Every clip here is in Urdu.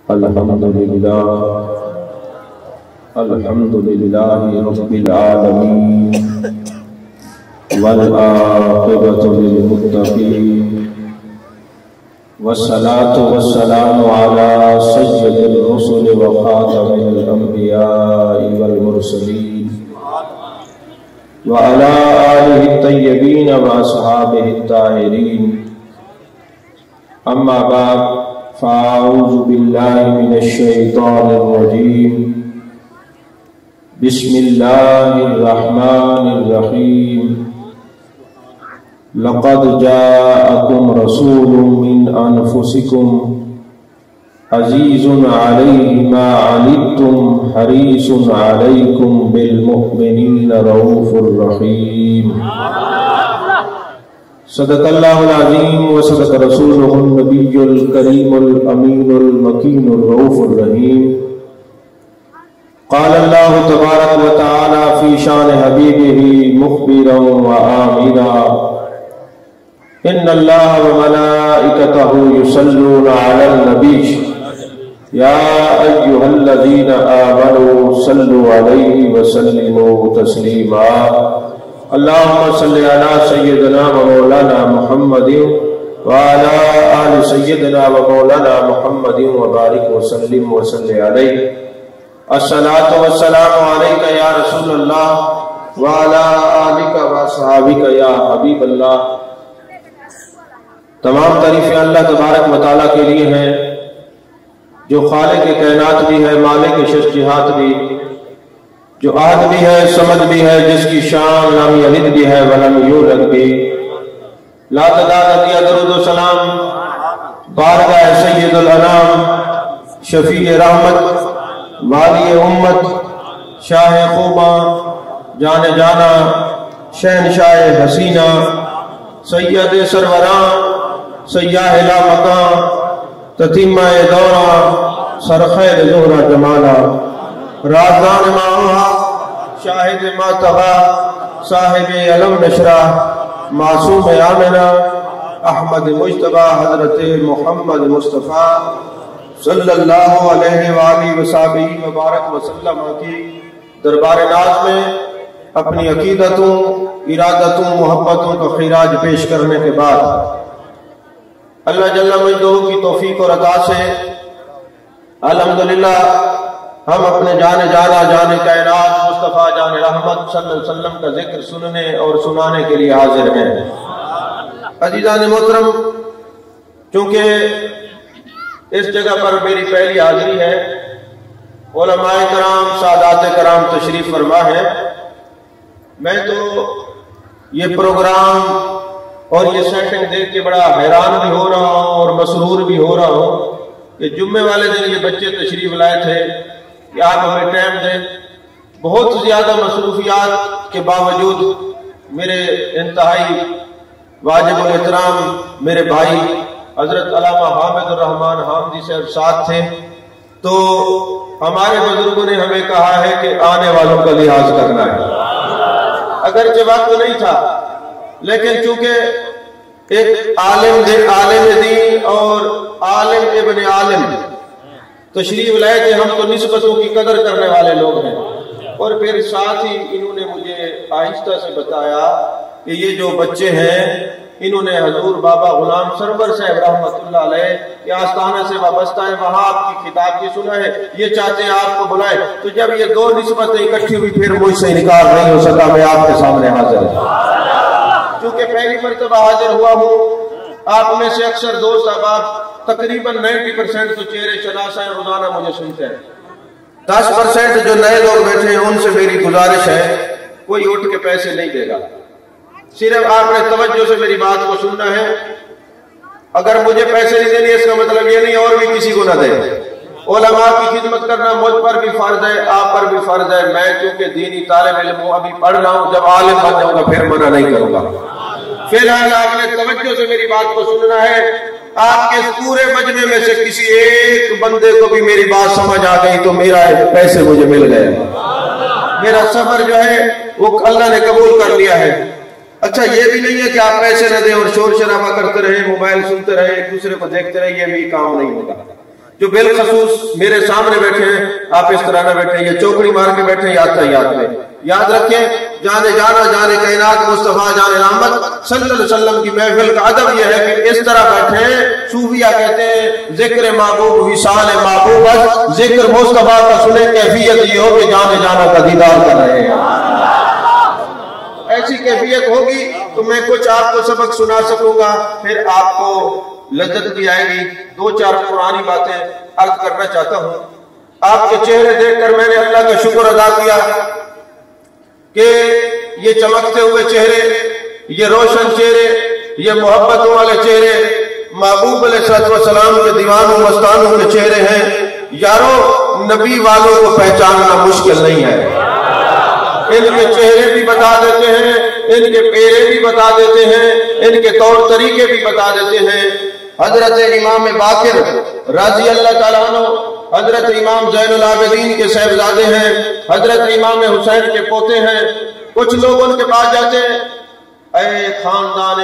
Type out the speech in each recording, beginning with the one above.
الحمدللہ رب العالمین والعاقبۃ للمتقین والصلاة والسلام علی سید الرسل وخاتم الانبیاء والمرسلین وعلی آلہ الطیبین واصحابہ الطاہرین اما بعد فاعوذ باللہ من الشیطان الرجیم بسم اللہ الرحمن الرحیم لقد جاءکم رسول من انفسکم عزیز علیہ ما عنتم حریص علیکم بالمؤمنین رؤوف الرحیم صدق اللہ العظیم وصدق رسولہ النبی الکریم الامین المکین الرؤوف الرحیم قال اللہ تبارک و تعالی فی شان حبیبہ مخبرا وآمرا ان اللہ وملائکتہ یصلون علی النبی یا ایہا الذین آمنوا صلوا علیہ وسلموا تسلیما اللہم صلی علی سیدنا و مولانا محمد وعلی آل سیدنا و مولانا محمد وبارک وسلم وصلی علیہ الصلاۃ والسلام علیک یا رسول اللہ وعلی آلک واصحابک یا حبیب اللہ۔ تمام تعریفیں اللہ تبارک و تعالیٰ کے لیے ہیں جو خالق کائنات بھی ہے، مالک شش جہات بھی، جو احد بھی ہے، صمد بھی ہے، جس کی شان لم یلد بھی ہے ولم یولد بھی۔ لا تعداد عطیہ درود و سلام بارگاہ سید الانام شفیع رحمت والی امت شاہ خوباں جان جانا شہنشاہ حسینہ سید سروراں سیاہ لا مکان تتیمہ دوراں سرخیر زہرہ جمالا رازدان ماہا شاہد ماتغا صاحب علم نشرہ معصوم آمنہ احمد مجتبہ حضرت محمد مصطفیٰ صلی اللہ علیہ وآلہ وسلم مبارک وسلم کی دربار ناز میں اپنی عقیدتوں ارادتوں محبتوں کا خراج پیش کرنے کے بعد اللہ جل مجدہ کی توفیق اور عطا سے الحمدللہ ہم اپنے جان کائنات مصطفیٰ جان رحمت صلی اللہ علیہ وسلم کا ذکر سننے اور سنانے کے لیے حاضر ہیں۔ عزیزان محترم، چونکہ اس جگہ پر میری پہلی حاضری ہے، علماء کرام سادات کرام تشریف فرما ہے، میں تو یہ پروگرام اور یہ سیٹنگ دیکھ کے بڑا حیران بھی ہو رہا ہوں اور مسرور بھی ہو رہا ہوں کہ جمعے والے دن یہ بچے تشریف لائے تھے کہ آپ ہمیں ٹائم دیں۔ بہت زیادہ مصروفیات کے باوجود میرے انتہائی واجب الاحترام میرے بھائی حضرت علامہ حامد الرحمن حامدی صاحب ساتھ تھے، تو ہمارے بزرگوں نے ہمیں کہا ہے کہ آنے والوں کا لحاظ کرنا ہے۔ اگرچہ وقت نہیں تھا، لیکن چونکہ ایک عالم دین اور عالم ابن عالم تشریف لائے تھے، ہم تو نسبتوں کی قدر کرنے والے لوگ ہیں، اور پھر ساتھ ہی انہوں نے مجھے آہستہ سے بتایا کہ یہ جو بچے ہیں انہوں نے حضور بابا غلام سرور صاحب رحمت اللہ علیہ کے آستانہ سے وابستہ ہے، وہاں آپ کی خطاب کی سنا ہے، یہ چاہتے ہیں آپ کو بلائے۔ تو جب یہ دو نسبتیں اکٹھی ہوئی پھر مجھ سے انکار نہیں ہو سکا، میں آپ کے سامنے حاضر ہوں۔ چونکہ پہلی مرتبہ حاضر ہوا ہوں، آپ میں سے اکثر دوست احباب تقریباً 90% تو چہرے شناس ہیں، روزانہ مجھے سنتے ہیں۔ 10% جو نئے لوگ بیٹھے ہیں ان سے میری گزارش ہے کوئی اٹھ کے پیسے نہیں دے گا، صرف آپ نے توجہ سے میری بات کو سننا ہے۔ اگر مجھے پیسے نہیں دینے اس کا مطلب یہ نہیں اور بھی کسی کو نہ دے۔ علماء کی خدمت کرنا مجھ پر بھی فرض ہے، آپ پر بھی فرض ہے۔ میں چونکہ دینی طالب علم ہوں، ابھی پڑھ رہا ہوں، جب عالم بن جاؤں گا پھر منع نہیں کروں گا۔ فی الحال آپ نے توجہ سے میری بات کو سننا ہے۔ آپ کے پورے مجمع میں سے کسی ایک بندے کو بھی میری بات سمجھ آ گئی تو میرا پیسے مجھے مل گئے، میرا سفر جو ہے وہ اللہ نے قبول کر لیا ہے۔ اچھا یہ بھی نہیں ہے کہ آپ پیسے نہ دیں اور شور شرابہ کرتے رہے، موبائل سنتے رہے، ایک دوسرے کو دیکھتے رہے، یہ بھی کام نہیں ہوگا۔ جو بالخصوص میرے سامنے بیٹھے ہیں، آپ اس طرح نہ بیٹھے، یہ چوکڑی مار کے بیٹھے یاد میں یاد رکھیں، جانے جانا جانے کائنات مصطفیٰ جان رحمت صلی اللہ علیہ وسلم کی محفل کا ادب یہ ہے کہ اس طرح بیٹھے۔ صوفیہ کہتے ہیں ذکر محبوب وصال محبوب، ذکر مصطفیٰ کا سنے کیفیت یہ ہو کہ جانے جانا کا دیدار کر رہے ہیں۔ ایسی کیفیت ہوگی تو میں کچھ آپ کو سبق سنا سکوں گا، پھر آپ کو لذت بھی آئے گی۔ دو چار پرانی باتیں عرض کرنا چاہتا ہوں۔ آپ کے چہرے دیکھ کر میں نے اللہ کا شکر ادا کیا کہ یہ چمکتے ہوئے چہرے، یہ روشن چہرے، یہ محبتوں والے چہرے محبوب علیہ السلام کے دیوانوں مستانوں کے چہرے ہیں۔ یارو، نبی والوں کو پہچاننا مشکل نہیں ہے۔ ان کے چہرے بھی بتا دیتے ہیں، ان کے پیرے بھی بتا دیتے ہیں، ان کے طور طریقے بھی بتا دیتے ہیں۔ حضرت امام باقر رضی اللہ تعالیٰ عنہ حضرت امام زین العابدین کے صاحبزادے ہیں، حضرت امام حسین کے پوتے ہیں۔ کچھ لوگ ان کے پاس جاتے ہیں، اے خاندان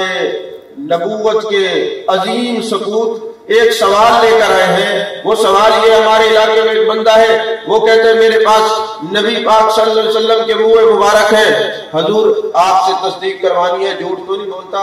نبوت کے عظیم سپوت، ایک سوال لے کر آئے ہیں۔ وہ سوال یہ، ہمارے علاقے میں ایک بندہ ہے، وہ کہتے ہیں میرے پاس نبی پاک صلی اللہ علیہ وسلم کے منہ مبارک ہے، حضور آپ سے تصدیق کروانی ہے، جھوٹ تو نہیں بولتا،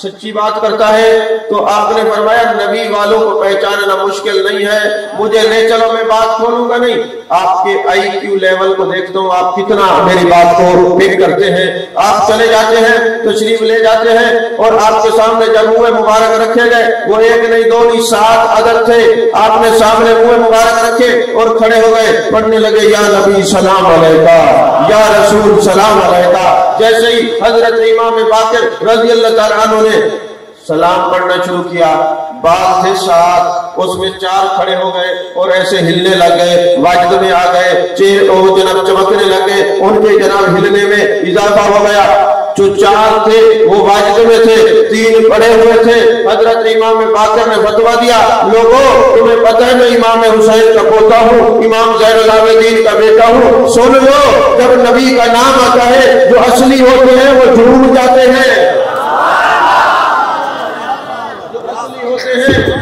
سچی بات کرتا ہے۔ تو آپ نے فرمایا نبی والوں کو پہچاننا مشکل نہیں ہے، مجھے لے چلو، میں بات کھولوں گا نہیں، آپ کے آئی کیو لیول کو دیکھتا ہوں، آپ کتنا میری بات کو پک کرتے ہیں۔ آپ چلے جاتے ہیں، تشریف لے جاتے ہیں، اور آپ کے سامنے جب منہ مبارک رکھے گئے، وہ ایک نہیں دو نہیں 7 عدد تھے، آپ نے سامنے منہ مبارک رکھے اور کھڑے ہو گئے، پڑھنے لگے یا نبی سلام علیکہ، یا رسول سلام علیکہ۔ جیسے ہی حضرت امام باقر رضی اللہ تعالیٰ عنہ نے سلام پڑھنا شروع کیا، بعد تھے 7، اس میں 4 کھڑے ہو گئے اور ایسے ہلنے لگ گئے، واجد میں آ گئے، چہرے جناب چمکنے لگ گئے، ان کے جناب ہلنے میں اضافہ ہو گیا۔ جو 4 تھے وہ واجد میں تھے، 3 پڑے ہوئے تھے۔ حضرت امام باقر نے فتویٰ دیا، لوگوں تمہیں پتہ ہے میں امام حسین کا پوتا ہوں، امام زین العابدین کا بیٹا ہوں، سن لو، جب نبی کا نام آتا ہے جو اصلی ہوتے ہیں وہ جھوم جاتے ہیں،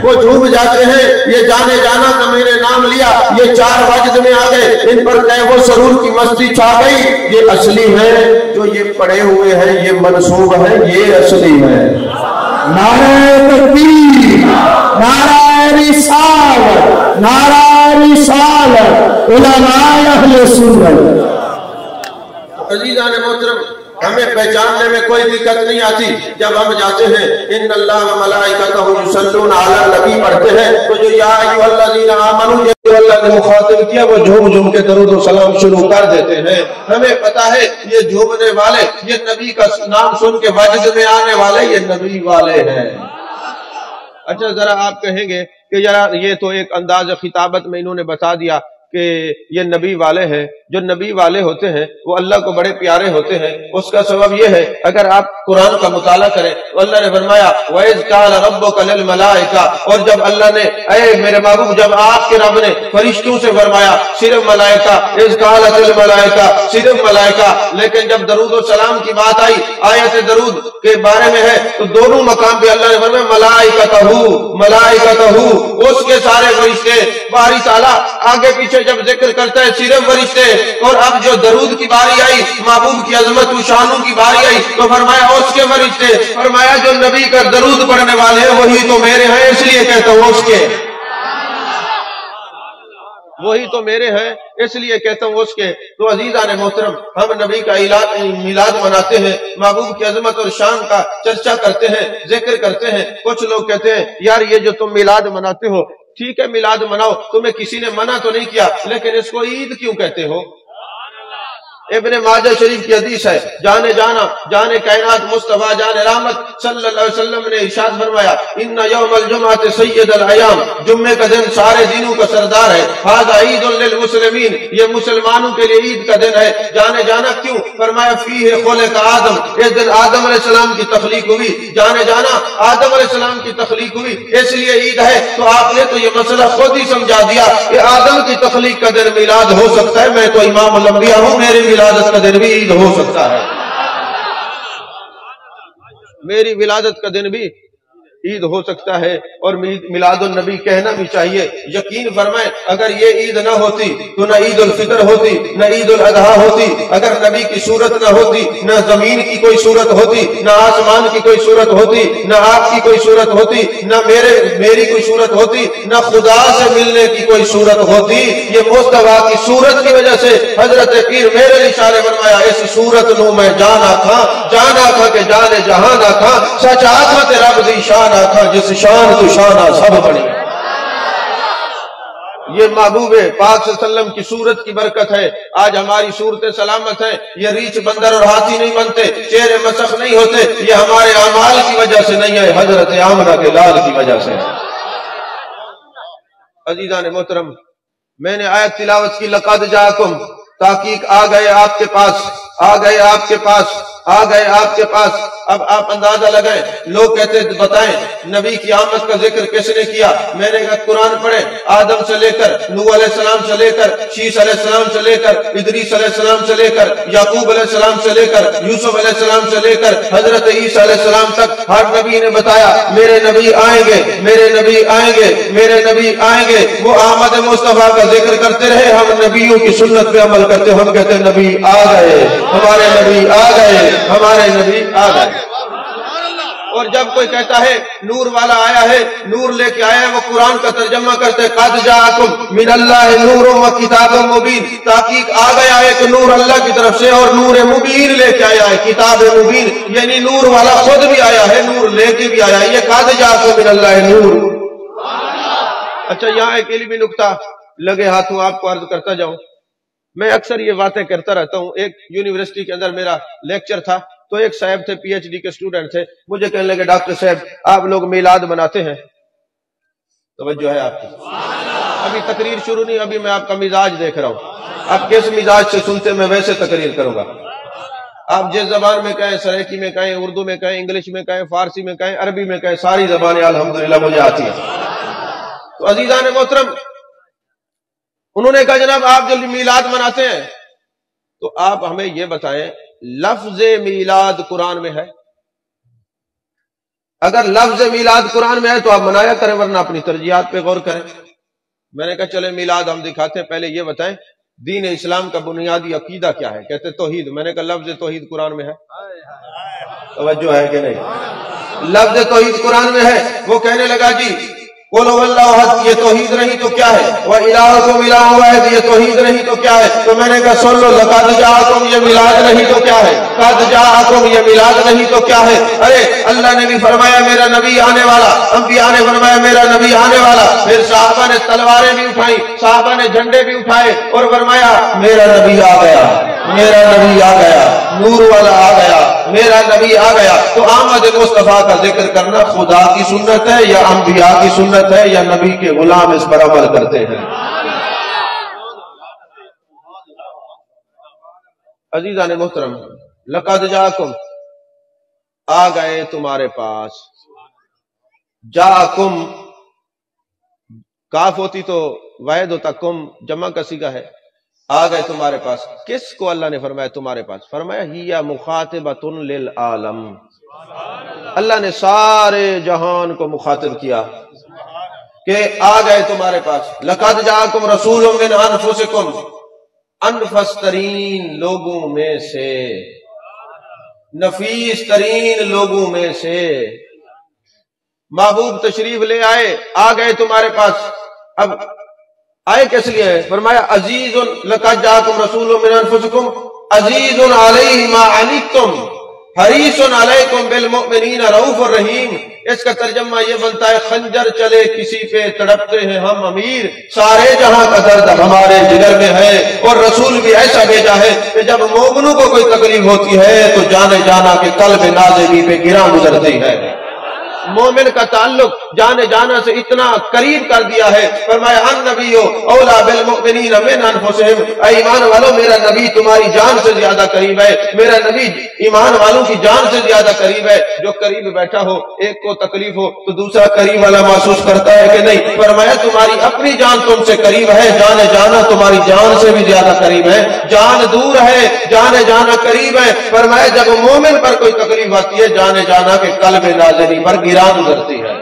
وہ جھوم جاتے ہیں۔ یہ جانے جانا کا میں نے نام لیا، یہ 4 واجد میں آ گئے، ان پر کہو سرور کی مستی چھا گئی، یہ اصلی ہے، جو یہ پڑے ہوئے ہیں یہ منسوب ہے، یہ اصلی ہے۔ نعرہ تکبیر، نعرہ رسالت، نعرہ رسالت، علماء اہل سنت۔ عزیزان محترم، ہمیں پہچاننے میں کوئی دقت نہیں آتی جب ہم جاتے ہیں ان اللہ و ملائکتہ یصلون علی النبی پڑھتے ہیں تو جو یا ایھا الذین آمنوا جو اللہ نے مخاطب کیا وہ جھوم جھوم کے درود و سلام شروع کر دیتے ہیں۔ ہمیں پتا ہے یہ جھومنے والے، یہ نبی کا نام سن کے واجد میں آنے والے یہ نبی والے ہیں۔ اچھا ذرا آپ کہیں گے کہ یار یہ تو ایک انداز خطابت میں انہوں نے بتا دیا کہ یہ نبی والے ہیں۔ جو نبی والے ہوتے ہیں وہ اللہ کو بڑے پیارے ہوتے ہیں، اس کا سبب یہ ہے اگر آپ قرآن کا مطالعہ کریں تو اللہ نے فرمایا وَإِذْ قَالَ رَبُّكَ لِلْمَلَائِكَةِ، اور جب اللہ نے اے میرے محبوب جب آپ کے رب نے فرشتوں سے فرمایا، صرف ملائکہ، اِذْ قَالَتِ الْمَلَائِكَةِ صرف ملائکہ، لیکن جب درود و سلام کی بات آئی آیت درود کے بارے میں ہے تو دونوں مقام پہ اللہ نے فرمایا ملائکتہ، اس کے سارے فرشتے۔ باری تعالیٰ آگے پیچھے جب ذکر کرتا ہے صرف فرشتے، اور اب جو درود کی باری آئی، محبوب کی عظمت و شانوں کی باری آئی تو فرمایا اس کے فرشتے، فرمایا جو نبی کا درود پڑھنے والے ہیں وہی تو میرے ہیں، اس لیے کہتا ہوں اس کے، وہی تو میرے ہیں اس لیے کہتا ہوں اس کے۔ تو عزیزان محترم، ہم نبی کا میلاد مناتے ہیں، محبوب کی عظمت اور شان کا چرچا کرتے ہیں، ذکر کرتے ہیں۔ کچھ لوگ کہتے ہیں یار یہ جو تم میلاد مناتے ہو ٹھیک ہے، میلاد مناؤ، تمہیں کسی نے منع تو نہیں کیا، لیکن اس کو عید کیوں کہتے ہو؟ ابن ماجہ شریف کی حدیث ہے، جانے جانا جانے کائنات مصطفیٰ جان رحمت صلی اللہ علیہ وسلم نے ارشاد فرمایا ان یوم الجمعۃ سید الایام، جمعے کا دن سارے دنوں کا سردار ہے، ھذا عید للمسلمین، یہ مسلمانوں کے لیے عید کا دن ہے۔ جانے جانا کیوں؟ فرمایا فیہ خلق آدم، اس دن آدم علیہ السلام کی تخلیق ہوئی، جانے جانا آدم علیہ السلام کی تخلیق ہوئی اس لیے عید ہے۔ تو آپ نے تو یہ مسئلہ خود ہی سمجھا دیا کہ آدم کی تخلیق کا دن میلاد ہو سکتا ہے، میں تو امام الانبیاء ہوں، میرے ولادت کا دن بھی عید ہو سکتا ہے، میری ولادت کا دن بھی عید ہو سکتا ہے اور میلاد النبی کہنا بھی چاہیے. یقین فرمائیں اگر یہ عید نہ ہوتی تو نہ عید الفطر ہوتی نہ عید الاضحیٰ ہوتی. اگر نبی کی صورت نہ ہوتی نہ زمین کی کوئی صورت ہوتی نہ آسمان کی کوئی صورت ہوتی نہ آپ کی کوئی صورت ہوتی نہ میری کوئی صورت ہوتی نہ خدا سے ملنے کی کوئی صورت ہوتی. یہ مصطفیٰ کی صورت کی وجہ سے حضرت پیر میرے اشارے فرمایا اس صورت نو میں جانا تھا کہ جانے جہاں نہ تھا سچ آخت رب دی شان آخا جس شان تو شانہ سب بڑی. یہ محبوب پاک صلی اللہ علیہ وسلم کی صورت کی برکت ہے. آج ہماری صورتیں سلامت ہیں. یہ ریچھ بندر اور ہاتھی نہیں بنتے, چہرے مسخ نہیں ہوتے. یہ ہمارے اعمال کی وجہ سے نہیں ہے, حضرت آمنہ کے لال کی وجہ سے. عزیزان محترم, میں نے آیت تلاوت کی لقد جاءکم, تحقیق آ گئے آپ کے پاس, آ گئے آپ کے پاس, آ گئے آپ کے پاس. اب آپ اندازہ لگائیں, لوگ کہتے بتائیں نبی کی آمد کا ذکر کس نے کیا؟ میں نے کہا قرآن پڑھیں, آدم سے لے کر نوح علیہ السلام سے لے کر شیش علیہ السلام سے لے کر ادریس علیہ السلام سے لے کر یعقوب علیہ السلام سے لے کر یوسف علیہ السلام سے لے کر حضرت عیسیٰ علیہ السلام تک ہر نبی نے بتایا میرے نبی آئیں گے, میرے نبی آئیں گے, میرے نبی آئیں گے. وہ آمد مصطفیٰ کا ذکر کرتے رہے, ہم نبیوں کی سنت پہ عمل کرتے, ہم کہتے نبی آ گئے, ہمارے نبی آ گئے, ہمارے نبی آ گئے. اور جب کوئی کہتا ہے نور والا آیا ہے, نور لے کے آیا ہے, وہ قرآن کا ترجمہ کرتے قد جاءکم من اللہ نور و کتاب مبین, تحقیق آ گیا ہے کہ نور اللہ کی طرف سے اور نور مبین لے کے آیا ہے, کتاب مبین, یعنی نور والا خود بھی آیا ہے, نور لے کے بھی آیا ہے. یہ قد جاءکم من اللہ نور. اچھا یہاں ایک علمی نکتہ لگے ہاتھوں آپ کو عرض کرتا جاؤں. میں اکثر یہ باتیں کرتا رہتا ہوں. ایک یونیورسٹی کے اندر میرا لیکچر تھا, تو ایک صاحب تھے پی ایچ ڈی کے اسٹوڈنٹ تھے, مجھے کہنے لگے ڈاکٹر صاحب آپ لوگ میلاد مناتے ہیں؟ توجہ ہے آپ کی, ابھی تقریر شروع نہیں, ابھی میں آپ کا مزاج دیکھ رہا ہوں. آپ کس مزاج سے سنتے میں ویسے تقریر کروں گا. آپ جس زبان میں کہیں, سریکی میں کہیں, اردو میں کہیں, انگلش میں کہیں, فارسی میں کہیں, عربی میں کہیں, ساری زبانیں الحمدللہ مجھے آتی ہیں. تو عزیزان محترم, انہوں نے کہا جناب آپ جب میلاد مناتے ہیں تو آپ ہمیں یہ بتائیں لفظ میلاد قرآن میں ہے؟ اگر لفظ میلاد قرآن میں ہے تو آپ منایا کریں, ورنہ اپنی ترجیحات پہ غور کریں. میں نے کہا چلے میلاد ہم دکھاتے ہیں, پہلے یہ بتائیں دین اسلام کا بنیادی عقیدہ کیا ہے؟ کہتے توحید. میں نے کہا لفظ توحید قرآن میں ہے؟ توجہ ہے کہ نہیں؟ لفظ توحید قرآن میں ہے. وہ کہنے لگا جی قولوا اللہ احد یہ توحید نہیں تو کیا ہے, وَإِلَٰهُكُمْ إِلَٰهٌ وَاحِدٌ یہ توحید نہیں تو کیا ہے؟ تو میں نے کہا سن لو, لقد جاءکم یہ میلاد نہیں تو کیا ہے, قد جاءکم یہ میلاد نہیں تو کیا ہے. ارے اللہ نے بھی فرمایا میرا نبی آنے والا, انبیاء نے فرمایا میرا نبی آنے والا, پھر صحابہ نے تلواریں بھی اٹھائیں, صحابہ نے جھنڈے بھی اٹھائے اور فرمایا میرا نبی آ گیا, میرا نبی آ گیا, نور والا آ گیا, میرا نبی آ گیا. تو آمد مصطفیٰ کا ذکر کرنا خدا کی سنت ہے یا انبیاء کی سنت ہے یا نبی کے غلام اس پر عمل کرتے ہیں؟ عزیزان محترم, لقد جاءکم آ گئے تمہارے پاس. جاءکم کاف ہوتی تو واحد ہوتا, کم جمع کا صیغہ ہے. آ گئے تمہارے پاس, کس کو اللہ نے فرمایا تمہارے پاس؟ فرمایا ہی مخاطبۃ للعالم, اللہ نے سارے جہان کو مخاطب کیا کہ آ گئے تمہارے پاس. لقد جاءکم رسول من انفسکم, انفس ترین لوگوں میں سے, نفیس ترین لوگوں میں سے محبوب تشریف لے آئے, آ گئے تمہارے پاس. اب آئے کس لیے؟ فرمایا عزیز لقد جاءکم رسول من انفسکم عزیز علیہ ما عنتم حریص علیکم بالمؤمنین رؤوف الرحیم. اس کا ترجمہ یہ بنتا ہے خنجر چلے کسی پہ تڑپتے ہیں ہم امیر, سارے جہاں کا درد ہمارے جگر میں ہے. اور رسول بھی ایسا بھیجا ہے کہ جب مومنوں کو کوئی تکلیف ہوتی ہے تو جانے جانا کہ قلب نازبی پہ گراں گزرتی ہے. مومن کا تعلق جانے جانا سے اتنا قریب کر دیا ہے. فرمایا النبی اولا بالمؤمنین من انفسہم, اے ایمان والوں میرا نبی تمہاری جان سے زیادہ قریب ہے, میرا نبی ایمان والوں کی جان سے زیادہ قریب ہے. جو قریب بیٹھا ہو ایک کو تکلیف ہو تو دوسرا قریب والا محسوس کرتا ہے کہ نہیں؟ فرمایا تمہاری اپنی جان تم سے قریب ہے, جانے جانا تمہاری جان سے بھی زیادہ قریب ہے. جان دور ہے, جانے جانا قریب ہے. فرمایا جب مومن پر کوئی تکلیف آتی ہے جانے جانا کہ قلب نازلی پر گرا گراں گزرتی ہے۔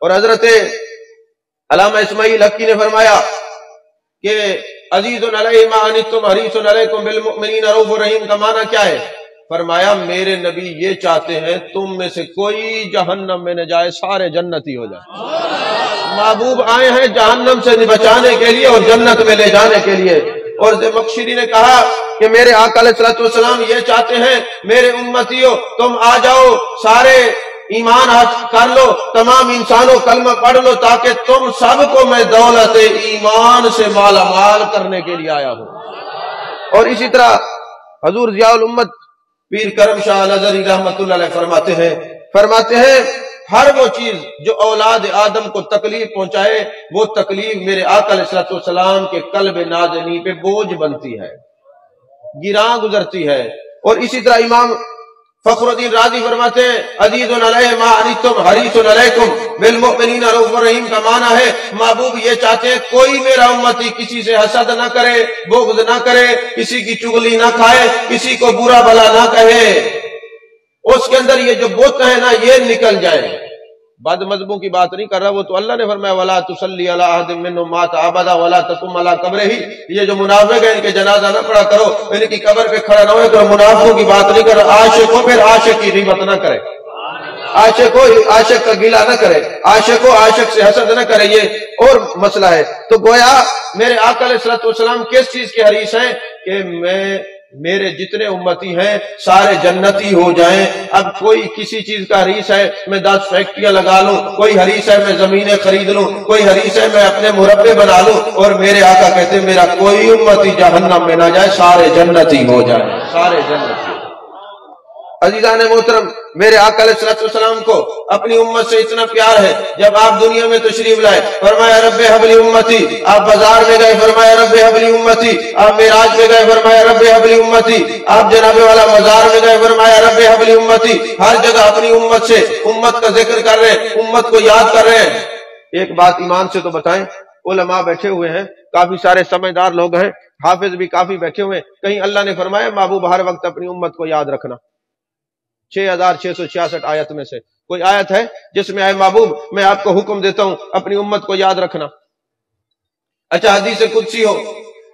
اور حضرت علامہ اسماعیل حقی نے فرمایا کہ عزیز علیہ ما عنتم حریص علیکم بالمؤمنین رؤوف رحیم کا معنی کیا ہے؟ فرمایا میرے نبی یہ چاہتے ہیں تم میں سے کوئی جہنم میں نہ جائے، سارے جنتی ہو جائے۔ محبوب آئے ہیں جہنم سے بچانے کے لیے اور جنت میں لے جانے کے لیے۔ اور زمخشری نے کہا کہ میرے آقا علیہ الصلوۃ والسلام یہ چاہتے ہیں میرے امتیوں تم آ جاؤ، سارے ایمان کر لو، تمام انسانوں کلمہ پڑھ لو، تاکہ تم سب کو میں دولت ایمان سے مالا مال کرنے کے لیے آیا ہوں۔ اور اسی طرح حضور ضیاء الامت پیر کرم شاہ الازہری رحمۃ اللہ علیہ فرماتے ہیں ہر وہ چیز جو اولاد آدم کو تکلیف پہنچائے وہ تکلیف میرے آقا علیہ الصلوۃ والسلام کے قلب نازنی پہ بوجھ بنتی ہے، گراں گزرتی ہے۔ اور اسی طرح امام فخر الدین رازی فرماتے ہیں عزیز علیہ ما عنتم حریص علیکم بالمؤمنین رؤوف رحیم کا معنی ہے محبوب یہ چاہتے ہیں کوئی میرا امتی کسی سے حسد نہ کرے، بغض نہ کرے، کسی کی چغلی نہ کھائے، کسی کو برا بھلا نہ کہے، اس کے اندر یہ جو بت ہے نا یہ نکل جائے۔ بد مذہبوں کی بات نہیں کر رہا، وہ تو اللہ نے فرمایا ولا تصلی علی احد منهم مات ابدا ولا تقم علی قبرہ۔ یہ جو منافق ہیں ان کے جنازہ نہ پڑھا کرو، ان کی قبر پہ کھڑا نہ ہوئے کرو، منافقوں کی بات نہیں کر رہا۔ عاشق ہو پھر عاشق کی غیبت نہ کرے، عاشق ہو عاشق کا گلہ نہ کرے، عاشق ہو عاشق سے حسد نہ کرے، یہ اور مسئلہ ہے۔ تو گویا میرے آقا علیہ الصلوۃ والسلام کس چیز کے حریص ہیں کہ میرے جتنے امتی ہیں سارے جنتی ہو جائیں۔ اب کوئی کسی چیز کا حریص ہے میں 10 فیکٹریاں لگا لوں، کوئی حریص ہے میں زمینیں خرید لوں، کوئی حریص ہے میں اپنے مربے بنا لوں، اور میرے آقا کہتے ہیں میرا کوئی امتی جہنم میں نہ جائے، سارے جنتی ہو جائیں، سارے جنتی۔ عزیزان محترم میرے آقا علیہ الصلوۃ والسلام کو اپنی امت سے اتنا پیار ہے، جب آپ دنیا میں تشریف لائے فرمایا رب حب لی امتی، آپ بازار میں گئے فرمایا رب حب لی امتی، آپ معراج میں گئے فرمایا رب حب لی امتی، آپ جناب والا مزار میں گئے فرمایا رب حب لی امتی۔ ہر جگہ اپنی امت سے امت کا ذکر کر رہے ہیں، امت کو یاد کر رہے ہیں۔ ایک بات ایمان سے تو بتائیں، علماء بیٹھے ہوئے ہیں، کافی سارے سمجھدار لوگ ہیں، حافظ بھی کافی بیٹھے ہوئے ہیں، کہیں اللہ نے فرمایا محبوب ہر وقت اپنی امت کو یاد رکھنا؟ 6666 آیت میں سے کوئی آیت ہے جس میں اے محبوب میں آپ کو حکم دیتا ہوں اپنی امت کو یاد رکھنا؟ اچھا حدیث قدسی ہو،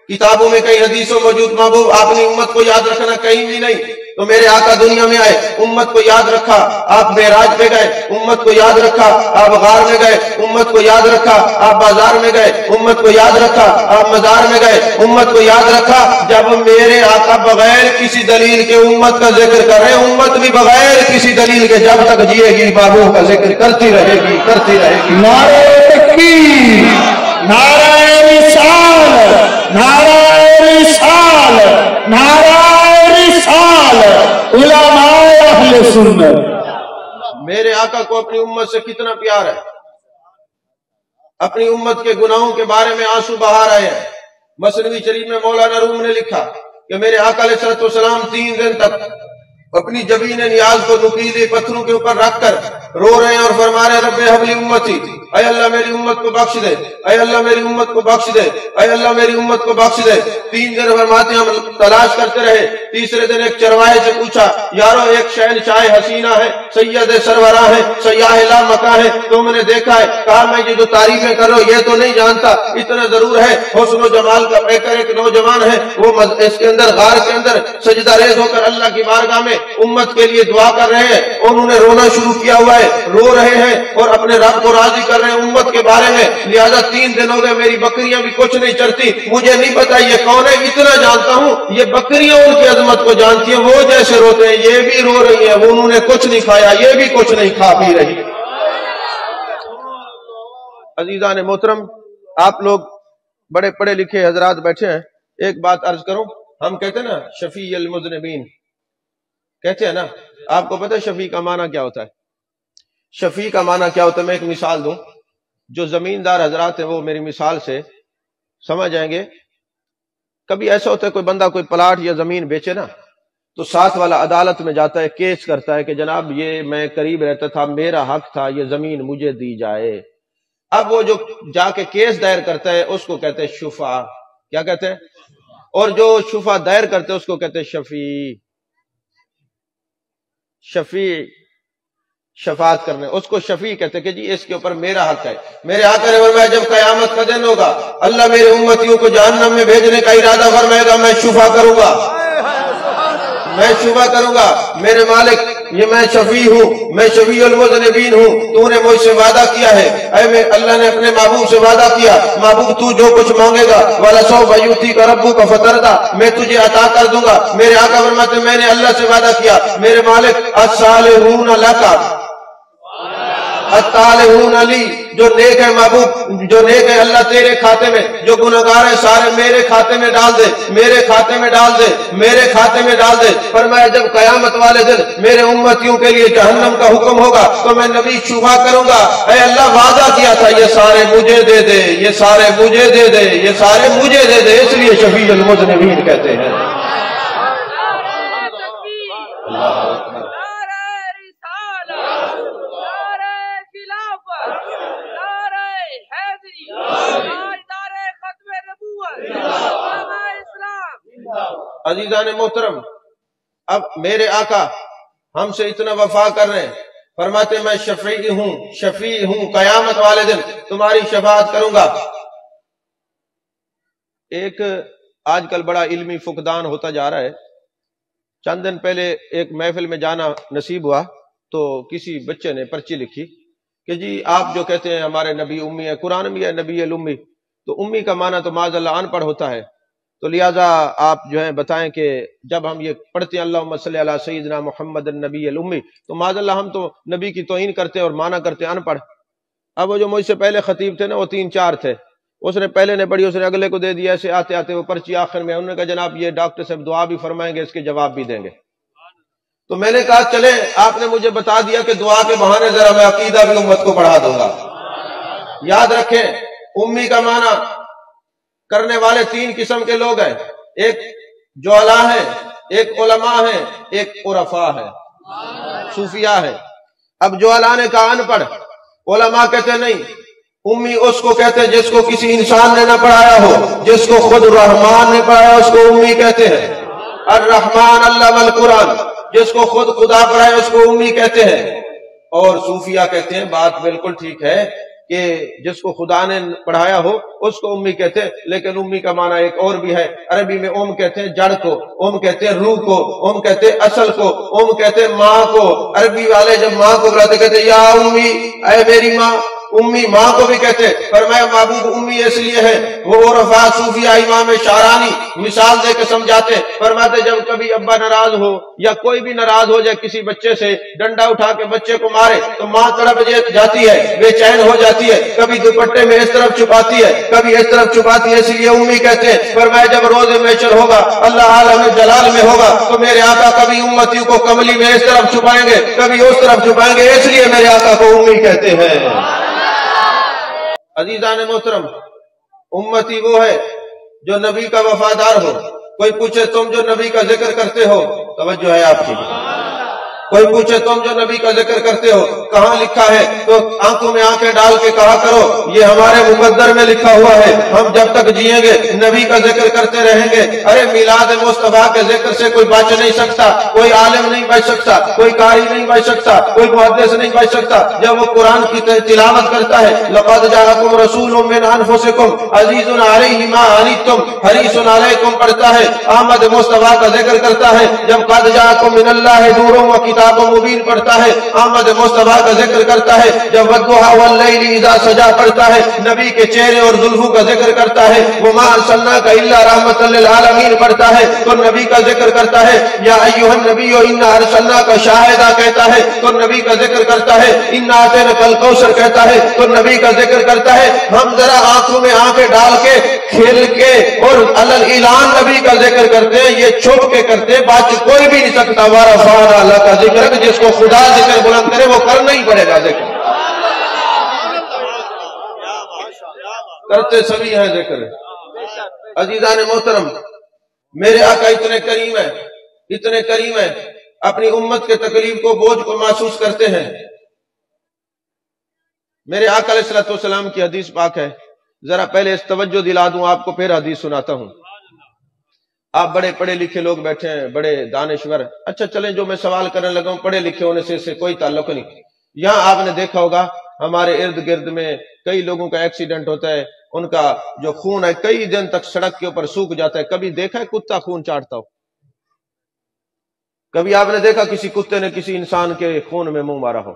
کتابوں میں کئی حدیثوں موجود محبوب اپنی امت کو یاد رکھنا، کہیں بھی نہیں۔ تو میرے آقا دنیا میں آئے، امت کو یاد رکھا، آپ معراج پہ گئے، امت کو یاد رکھا، آپ غار میں گئے، امت کو یاد رکھا، آپ بازار میں گئے، امت کو یاد رکھا، آپ مزار میں گئے، امت کو یاد رکھا۔ جب میرے آقا بغیر کسی دلیل کے امت کا ذکر کر رہے ہیں، امت بھی بغیر کسی دلیل کے جب تک جیے گی محبوب کا ذکر کرتی رہے گی، کرتی رہے گی۔ نعرہ تکبیر، نعرہ رسالت، نعرہ رسالت، نعرہ رسالت، علماء اہل سنت۔ میرے آقا کو اپنی امت سے کتنا پیار ہے، اپنی امت کے گناہوں کے بارے میں آنسو بہا رہے ہیں۔ مثنوی شریف میں مولانا روم نے لکھا کہ میرے آقا علیہ الصلوۃ والسلام 3 دن تک اپنی جبین نیاز کو نکیلے پتھروں کے اوپر رکھ کر رو رہے ہیں اور فرما رہے ہیں رب حب لی امتی، اے اللہ میری امت کو بخش دے، اے اللہ میری امت کو بخش دے، اے اللہ میری امت کو بخش دے۔ 3 دن فرماتے ہیں ہم تلاش کرتے رہے۔ تیسرے دن ایک چرواہے سے پوچھا یارو ایک شہنشاہ حسینہ ہے، سید سرورہ ہے، سیاح لا مکہ ہے، تم نے دیکھا ہے؟ کہا میں یہ جو تعریفیں کر رہا ہوں یہ تو نہیں جانتا، اتنا ضرور ہے حسن و جمال کا پیکر ایک نوجوان ہے، وہ اس کے اندر غار کے اندر سجدہ ریز ہو کر اللہ کی بارگاہ میں امت کے لیے دعا کر رہے ہیں۔ انہوں نے رونا شروع کیا ہوا ہے، رو رہے ہیں اور اپنے رب کو راضی کر رہے ہیں امت کے بارے میں۔ لہذا 3 دن ہو گئے میری بکریاں بھی کچھ نہیں چرتی، مجھے نہیں پتا یہ کون ہے، اتنا جانتا ہوں یہ بکریاں ان کی عظمت کو جانتی ہیں، وہ جیسے روتے ہیں یہ بھی رو رہی ہیں، وہ انہوں نے کچھ نہیں کھایا یہ بھی کچھ نہیں کھا پی رہی۔ عزیزان محترم آپ لوگ بڑے پڑھے لکھے حضرات بیٹھے ہیں، ایک بات عرض کروں، ہم کہتے ہیں نا شفیع المذنبین، کہتے ہیں نا، آپ کو پتہ ہے شفیع کا معنی کیا ہوتا ہے؟ شفیع کا معنی کیا ہوتا ہے؟ میں ایک مثال دوں، جو زمیندار حضرات ہیں وہ میری مثال سے سمجھ جائیں گے۔ کبھی ایسا ہوتا ہے کوئی بندہ کوئی پلاٹ یا زمین بیچے نا، تو ساتھ والا عدالت میں جاتا ہے، کیس کرتا ہے کہ جناب یہ میں قریب رہتا تھا، میرا حق تھا، یہ زمین مجھے دی جائے۔ اب وہ جو جا کے کیس دائر کرتا ہے اس کو کہتے ہیں شفع، کیا کہتے ہیں؟ اور جو شفع دائر کرتے ہیں اس کو کہتے ہیں شفیع۔ شفیع شفاعت کرنے، اس کو شفیع کہتے کہ جی اس کے اوپر میرا حق ہے۔ میرے آقا نے فرمایا جب قیامت کا دن ہوگا اللہ میرے امتیوں کو جہنم میں بھیجنے کا ارادہ فرمائے گا، میں شفاع کروں گا، میں شفاع کروں گا، میرے مالک یہ میں شفیع ہوں، میں شفیع المذنبین ہوں، تو نے مجھ سے وعدہ کیا ہے، اے اللہ نے اپنے محبوب سے وعدہ کیا، محبوب تو جو کچھ مانگے گا وَلَسَوْفَ يُؤْتِيكَ رَبُّكَ فَتَرْضَىٰ، میں تجھے عطا کر دوں گا۔ میرے آقا فرماتے میں نے اللہ سے وعدہ کیا، میرے مالک الصالحون لَكَ الطالحون علی، جو نیک ہے محبوب، جو نیک ہے اللہ تیرے کھاتے میں، جو گنہگار ہے سارے میرے کھاتے میں ڈال دے، میرے کھاتے میں ڈال دے، میرے کھاتے میں ڈال دے۔ فرمایا جب قیامت والے دن میرے امتیوں کے لیے جہنم کا حکم ہوگا تو میں نبی شفاع کروں گا، اے اللہ وعدہ کیا تھا یہ سارے مجھے دے دے، یہ سارے مجھے دے دے، یہ سارے مجھے دے دے، اس لیے شفیع المذنبین کہتے ہیں۔ عزیزان محترم، اب میرے آقا ہم سے اتنا وفا کر رہے ہیں، فرماتے میں شفیع ہوں قیامت والے دن تمہاری شفاعت کروں گا۔ ایک آج کل بڑا علمی فقدان ہوتا جا رہا ہے۔ چند دن پہلے ایک محفل میں جانا نصیب ہوا تو کسی بچے نے پرچی لکھی کہ جی آپ جو کہتے ہیں ہمارے نبی امی ہے، قرآن میں ہے نبی الامی، تو امی کا معنی تو معاذ اللہ ان پڑھ ہوتا ہے، تو لہٰذا آپ جو ہے بتائیں کہ جب ہم یہ پڑھتے ہیں اللہم صلی علی سیدنا محمد النبی الامی، تو معاذ اللہ ہم تو نبی کی توہین کرتے ہیں اور معنی کرتے ہیں ان پڑھ۔ اب وہ جو مجھ سے پہلے خطیب تھے نا، وہ 3-4 تھے، اس نے پہلے نے پڑھی، اس نے اگلے کو دے دیا، ایسے آتے آتے وہ پرچی آخر میں انہوں نے کہا جناب یہ ڈاکٹر صاحب دعا بھی فرمائیں گے، اس کے جواب بھی دیں گے۔ تو میں نے کہا چلیں آپ نے مجھے بتا دیا کہ دعا کے بہانے ذرا میں عقیدہ بھی امت کو پڑھا دوں گا۔ یاد رکھیں امی کا معنی کرنے والے 3 قسم کے لوگ ہیں، ایک جہلا ہے، ایک علماء ہے، ایک عرفاء ہے، صوفیاء ہے۔ اب جہلا نے کہا ان پڑھ، علماء کہتے نہیں، امی اس کو کہتے ہیں جس کو کسی انسان نے نہ پڑھایا ہو، جس کو خود رحمان نے پڑھایا اس کو امی کہتے ہیں۔ الرحمن علم القرآن، جس کو خود خدا پڑھایا اس کو امی کہتے ہیں۔ اور صوفیاء کہتے ہیں بات بالکل ٹھیک ہے کہ جس کو خدا نے پڑھایا ہو اس کو امی کہتے ہیں، لیکن امی کا معنی ایک اور بھی ہے۔ عربی میں ام کہتے ہیں جڑ کو، ام کہتے ہیں روح کو، ام کہتے ہیں اصل کو، ام کہتے ہیں ماں کو۔ عربی والے جب ماں کو بلاتے کہتے ہیں یا امی، اے میری ماں۔ امی ماں کو بھی کہتے ہیں، فرمایا محبوب امی اس لیے ہے۔ وہ عرفاء صوفیاء امام شعرانی مثال دے کے سمجھاتے، فرماتے جب کبھی ابا ناراض ہو یا کوئی بھی ناراض ہو جائے کسی بچے سے، ڈنڈا اٹھا کے بچے کو مارے تو ماں تڑپ جاتی ہے، بے چین ہو جاتی ہے، کبھی دوپٹے میں اس طرف چھپاتی ہے، کبھی اس طرف چھپاتی ہے، اس لیے امی کہتے ہیں۔ فرمایا جب روز محشر ہوگا اللہ عالم جلال میں ہوگا تو میرے آقا کبھی امتیوں کو کملی میں اس طرف چھپائیں گے، کبھی اس طرف چھپائیں گے، اس لیے میرے آقا کو امی کہتے ہیں۔ عزیزان محترم، امتی وہ ہے جو نبی کا وفادار ہو۔ کوئی پوچھے تم جو نبی کا ذکر کرتے ہو، توجہ ہے آپ کی، کوئی پوچھے تم جو نبی کا ذکر کرتے ہو کہاں لکھا ہے، تو آنکھوں میں آنکھیں ڈال کے کہا کرو یہ ہمارے مقدر میں لکھا ہوا ہے، ہم جب تک جئیں گے نبی کا ذکر کرتے رہیں گے۔ ارے میلاد مصطفیٰ کے ذکر سے کوئی بچ نہیں سکتا، کوئی عالم نہیں بچ سکتا، کوئی قاری نہیں بچ سکتا، کوئی محدث نہیں بچ سکتا۔ جب وہ قرآن کی تلاوت کرتا ہے لقد جاءکم رسول من انفسکم عزیز علیہ ما عنتم حریص علیکم پڑھتا ہے، احمد مصطفیٰ کا ذکر کرتا ہے، جب قد جاءکم من اللہ نور و کتاب مبین پڑھتا ہے، احمد مصطفیٰ کا ذکر کرتا ہے، جب والضحی واللیل اذا سجا پڑھتا ہے، نبی کے چہرے اور زلفوں کا ذکر کرتا ہے، وما ارسلناک الا رحمۃ للعالمین پڑھتا ہے تو نبی کا ذکر کرتا ہے، یا ایھا النبی انا ارسلناک شاہدا کہتا ہے تو نبی کا ذکر کرتا ہے، انا اعطیناک الکوثر کہتا ہے تو نبی کا ذکر کرتا ہے۔ ہم ذرا آنکھوں میں آنکھیں ڈال کے کھیل کے اور علل اعلان نبی کا ذکر کرتے ہیں، یہ چھپ کے کرتے ہیں، بات کوئی بھی نہیں سکتا۔ ورفعنا لک ذکرک، جس کو خدا ذکر بلند کرے وہ کرنا ہی پڑے گا ذکر، کرتے سبھی ہیں ذکر۔ عزیزان محترم، میرے آقا اتنے کریم ہیں، اتنے کریم ہیں، اپنی امت کے تکلیف کو بوجھ کو محسوس کرتے ہیں۔ میرے آقا علیہ الصلوۃ والسلام کی حدیث پاک ہے، ذرا پہلے اس توجہ دلا دوں آپ کو، پھر حدیث سناتا ہوں۔ آپ بڑے پڑھے لکھے لوگ بیٹھے ہیں، بڑے دانشور، اچھا چلیں جو میں سوال کرنے لگا ہوں پڑھے لکھے ہونے سے کوئی تعلق نہیں۔ یہاں آپ نے دیکھا ہوگا ہمارے ارد گرد میں کئی لوگوں کا ایکسیڈنٹ ہوتا ہے، ان کا جو خون ہے کئی دن تک سڑک کے اوپر سوکھ جاتا ہے. کبھی دیکھا ہے کتا خون چاٹتا ہو؟ کبھی آپ نے دیکھا کسی کتے نے کسی انسان کے خون میں منہ مارا ہو؟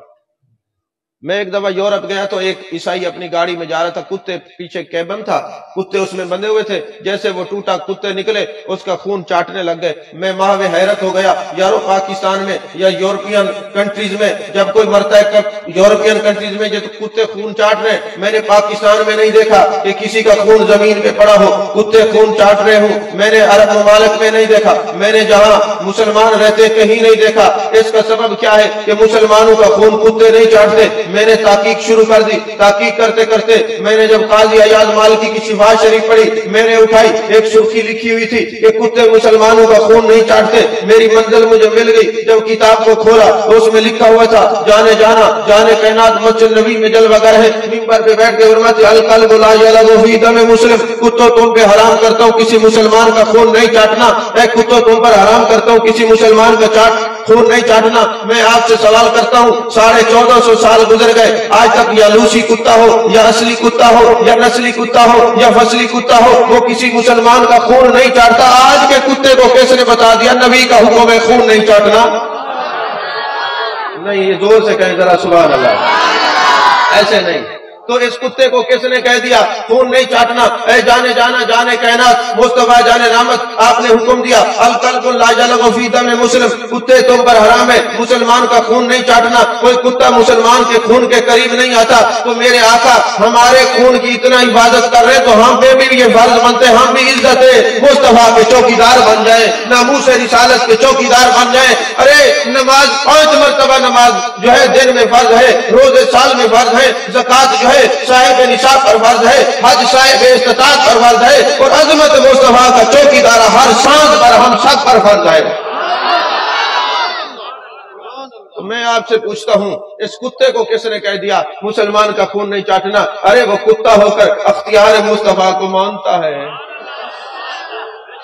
میں ایک دفعہ یورپ گیا تو ایک عیسائی اپنی گاڑی میں جا رہا تھا، کتے پیچھے کیبن تھا، کتے اس میں بندھے ہوئے تھے، جیسے وہ ٹوٹا کتے نکلے اس کا خون چاٹنے لگ گئے. میں ماہ حیرت ہو گیا، یارو پاکستان میں یا یورپین کنٹریز میں جب کوئی مرتا ہے، یورپین کنٹریز میں جب کتے خون چاٹ رہے ہیں، میں نے پاکستان میں نہیں دیکھا کہ کسی کا خون زمین پہ پڑا ہو کتے خون چاٹ رہے ہوں. میں نے عرب ممالک میں نہیں دیکھا، میں نے جہاں مسلمان رہتے کہیں نہیں دیکھا. اس کا سبب کیا ہے کہ مسلمانوں کا خون کتے نہیں چاٹتے. میں نے تحقیق شروع کر دی، تحقیق کرتے کرتے میں نے جب قاضی ایاز مالکی کی شفاعت شریف پڑھی، میں نے اٹھائی، ایک سرخی لکھی ہوئی تھی کہ کتے مسلمانوں کا خون نہیں چاٹتے. میری منزل مجھے مل گئی. جب کتاب کو کھولا تو اس میں لکھا ہوا تھا جانے جانا جانے کائنات مسجد نبی میں جلوہ گر ہے، منبر پہ بیٹھ کے فرماتے القلب لا یلغ فی دم مسلم، کتوں تم پہ حرام کرتا ہوں کسی مسلمان کا خون نہیں چاٹنا. اے کتوں تم پر حرام کرتا ہوں کسی مسلمان کا خون نہیں چاٹنا. میں آپ سے سوال کرتا ہوں 1450 سال گزر گئے، آج تک یا لوسی کتا ہو یا اصلی کتا ہو یا نسلی کتا ہو یا فصلی کتا ہو وہ کسی مسلمان کا خون نہیں چاٹتا. آج کے کتے کو کس نے بتا دیا نبی کا حکم ہے خون نہیں چاٹنا؟ نہیں، یہ زور سے کہیں ذرا سبحان اللہ. ایسے نہیں. تو اس کتے کو کس نے کہہ دیا خون نہیں چاٹنا؟ اے جانے جانا جانے کائنات مصطفیٰ جانے رحمت، آپ نے حکم دیا القلب لا یلغ فی دم مسلم، کتے تم پر حرام ہے مسلمان کا خون نہیں چاٹنا. کوئی کتا مسلمان کے خون کے قریب نہیں آتا. تو میرے آقا ہمارے خون کی اتنا حفاظت کر رہے تو ہم پہ بھی یہ فرض بنتے ہم بھی عزت مصطفیٰ کے چوکیدار بن جائیں، ناموس رسالت کے چوکیدار بن جائیں. ارے نماز 5 مرتبہ نماز جو ہے دن میں فرض ہے، روزے سال میں فرض ہے، زکوٰۃ جو ہے صاحب نصاب پر فرض ہے، حج صاحب استطاعت پر فرض ہے، اور عظمت مصطفیٰ کا چوکیدار ہر سانس پر ہم سب پر فرض ہے. تو میں آپ سے پوچھتا ہوں اس کتے کو کس نے کہہ دیا مسلمان کا خون نہیں چاٹنا؟ ارے وہ کتا ہو کر اختیار مصطفیٰ کو مانتا ہے.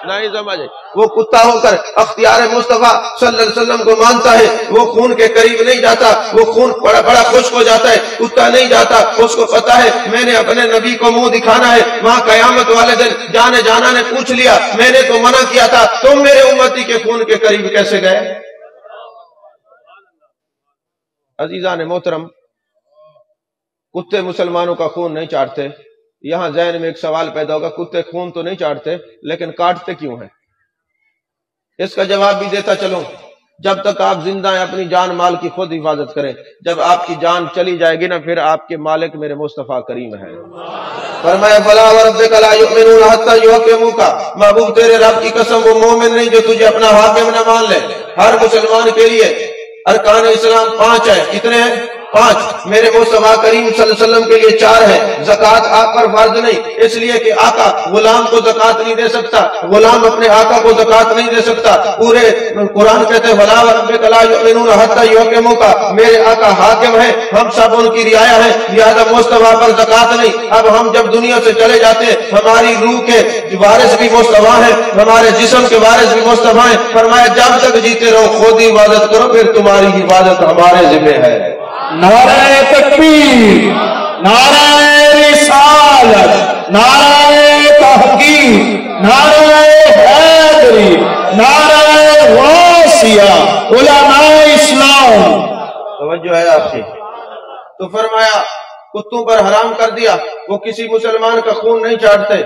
نہیں سمجھے؟ وہ کتا ہو کر اختیار مصطفیٰ صلی اللہ علیہ وسلم کو مانتا ہے. وہ خون کے قریب نہیں جاتا، وہ خون بڑا بڑا خشک ہو جاتا ہے، کتا نہیں جاتا. اس کو پتا ہے میں نے اپنے نبی کو منہ دکھانا ہے. وہاں قیامت والے دن جانے جانا نے پوچھ لیا میں نے تو منع کیا تھا، تم میرے امتی کے خون کے قریب کیسے گئے؟ عزیزان محترم، کتے مسلمانوں کا خون نہیں چاٹتے. یہاں ذہن میں ایک سوال پیدا ہوگا کتے خون تو نہیں چاٹتے لیکن کاٹتے کیوں ہیں؟ اس کا جواب بھی دیتا چلوں. جب تک آپ زندہ ہیں اپنی جان مال کی خود حفاظت کریں. جب آپ کی جان چلی جائے گی نا پھر آپ کے مالک میرے مصطفیٰ کریم ہے. فرمایا فلا وربک لا یؤمنون حتی یحکموک، محبوب تیرے رب کی قسم وہ مومن نہیں جو تجھے اپنا حاکم نہ مان لے. ہر مسلمان کے لیے ارکان اسلام 5 ہیں. کتنے ہیں؟ 5. میرے مصطفیٰ کریم صلی اللہ علیہ وسلم کے لیے 4 ہے. زکوٰۃ آپ پر فرض نہیں اس لیے کہ آقا غلام کو زکوٰۃ نہیں دے سکتا، غلام اپنے آقا کو زکوٰۃ نہیں دے سکتا. پورے قرآن کہتے ہیں فلا وربک لا یؤمنون حتی یحکموک، میرے آقا حاکم ہیں، ہم سب ان کی رعایا ہیں، لہذا مصطفیٰ پر زکوٰۃ نہیں. اب ہم جب دنیا سے چلے جاتے ہیں ہماری روح کے وارث بھی مصطفیٰ ہیں، ہمارے جسم کے وارث بھی مصطفیٰ ہیں. فرمایا جب تک جیتے رہو خود ہی عبادت کرو پھر تمہاری حفاظت ہمارے ذمہ ہے. نعرہ تکبیر، نعرہ رسالت، نعرہ تحقیق، نعرہ حیدری، نعرہ غوثیہ، علماء اسلام. توجہ ہے آپ کی. تو فرمایا کتوں پر حرام کر دیا، وہ کسی مسلمان کا خون نہیں چاٹتے.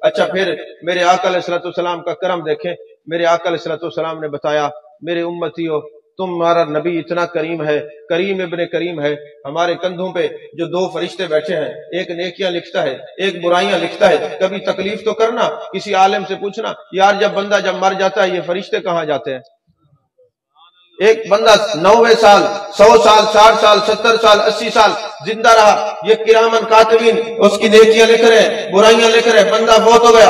اچھا پھر میرے آقا علیہ الصلوۃ والسلام کا کرم دیکھیں. میرے آقا علیہ الصلوۃ والسلام نے بتایا میرے امتیو تمہارا نبی اتنا کریم ہے، کریم ابن کریم ہے. ہمارے کندھوں پہ جو 2 فرشتے بیٹھے ہیں، ایک نیکیاں لکھتا ہے ایک برائیاں لکھتا ہے. کبھی تکلیف تو کرنا، کسی عالم سے پوچھنا یار جب بندہ جب مر جاتا ہے یہ فرشتے کہاں جاتے ہیں؟ ایک بندہ 90 سال 100 سال 60 سال 70 سال 80 سال زندہ رہا، یہ کرامن کاتبین اس کی نیکیاں لکھ رہے ہیں برائیاں لکھ رہے ہیں. بندہ فوت ہو گیا،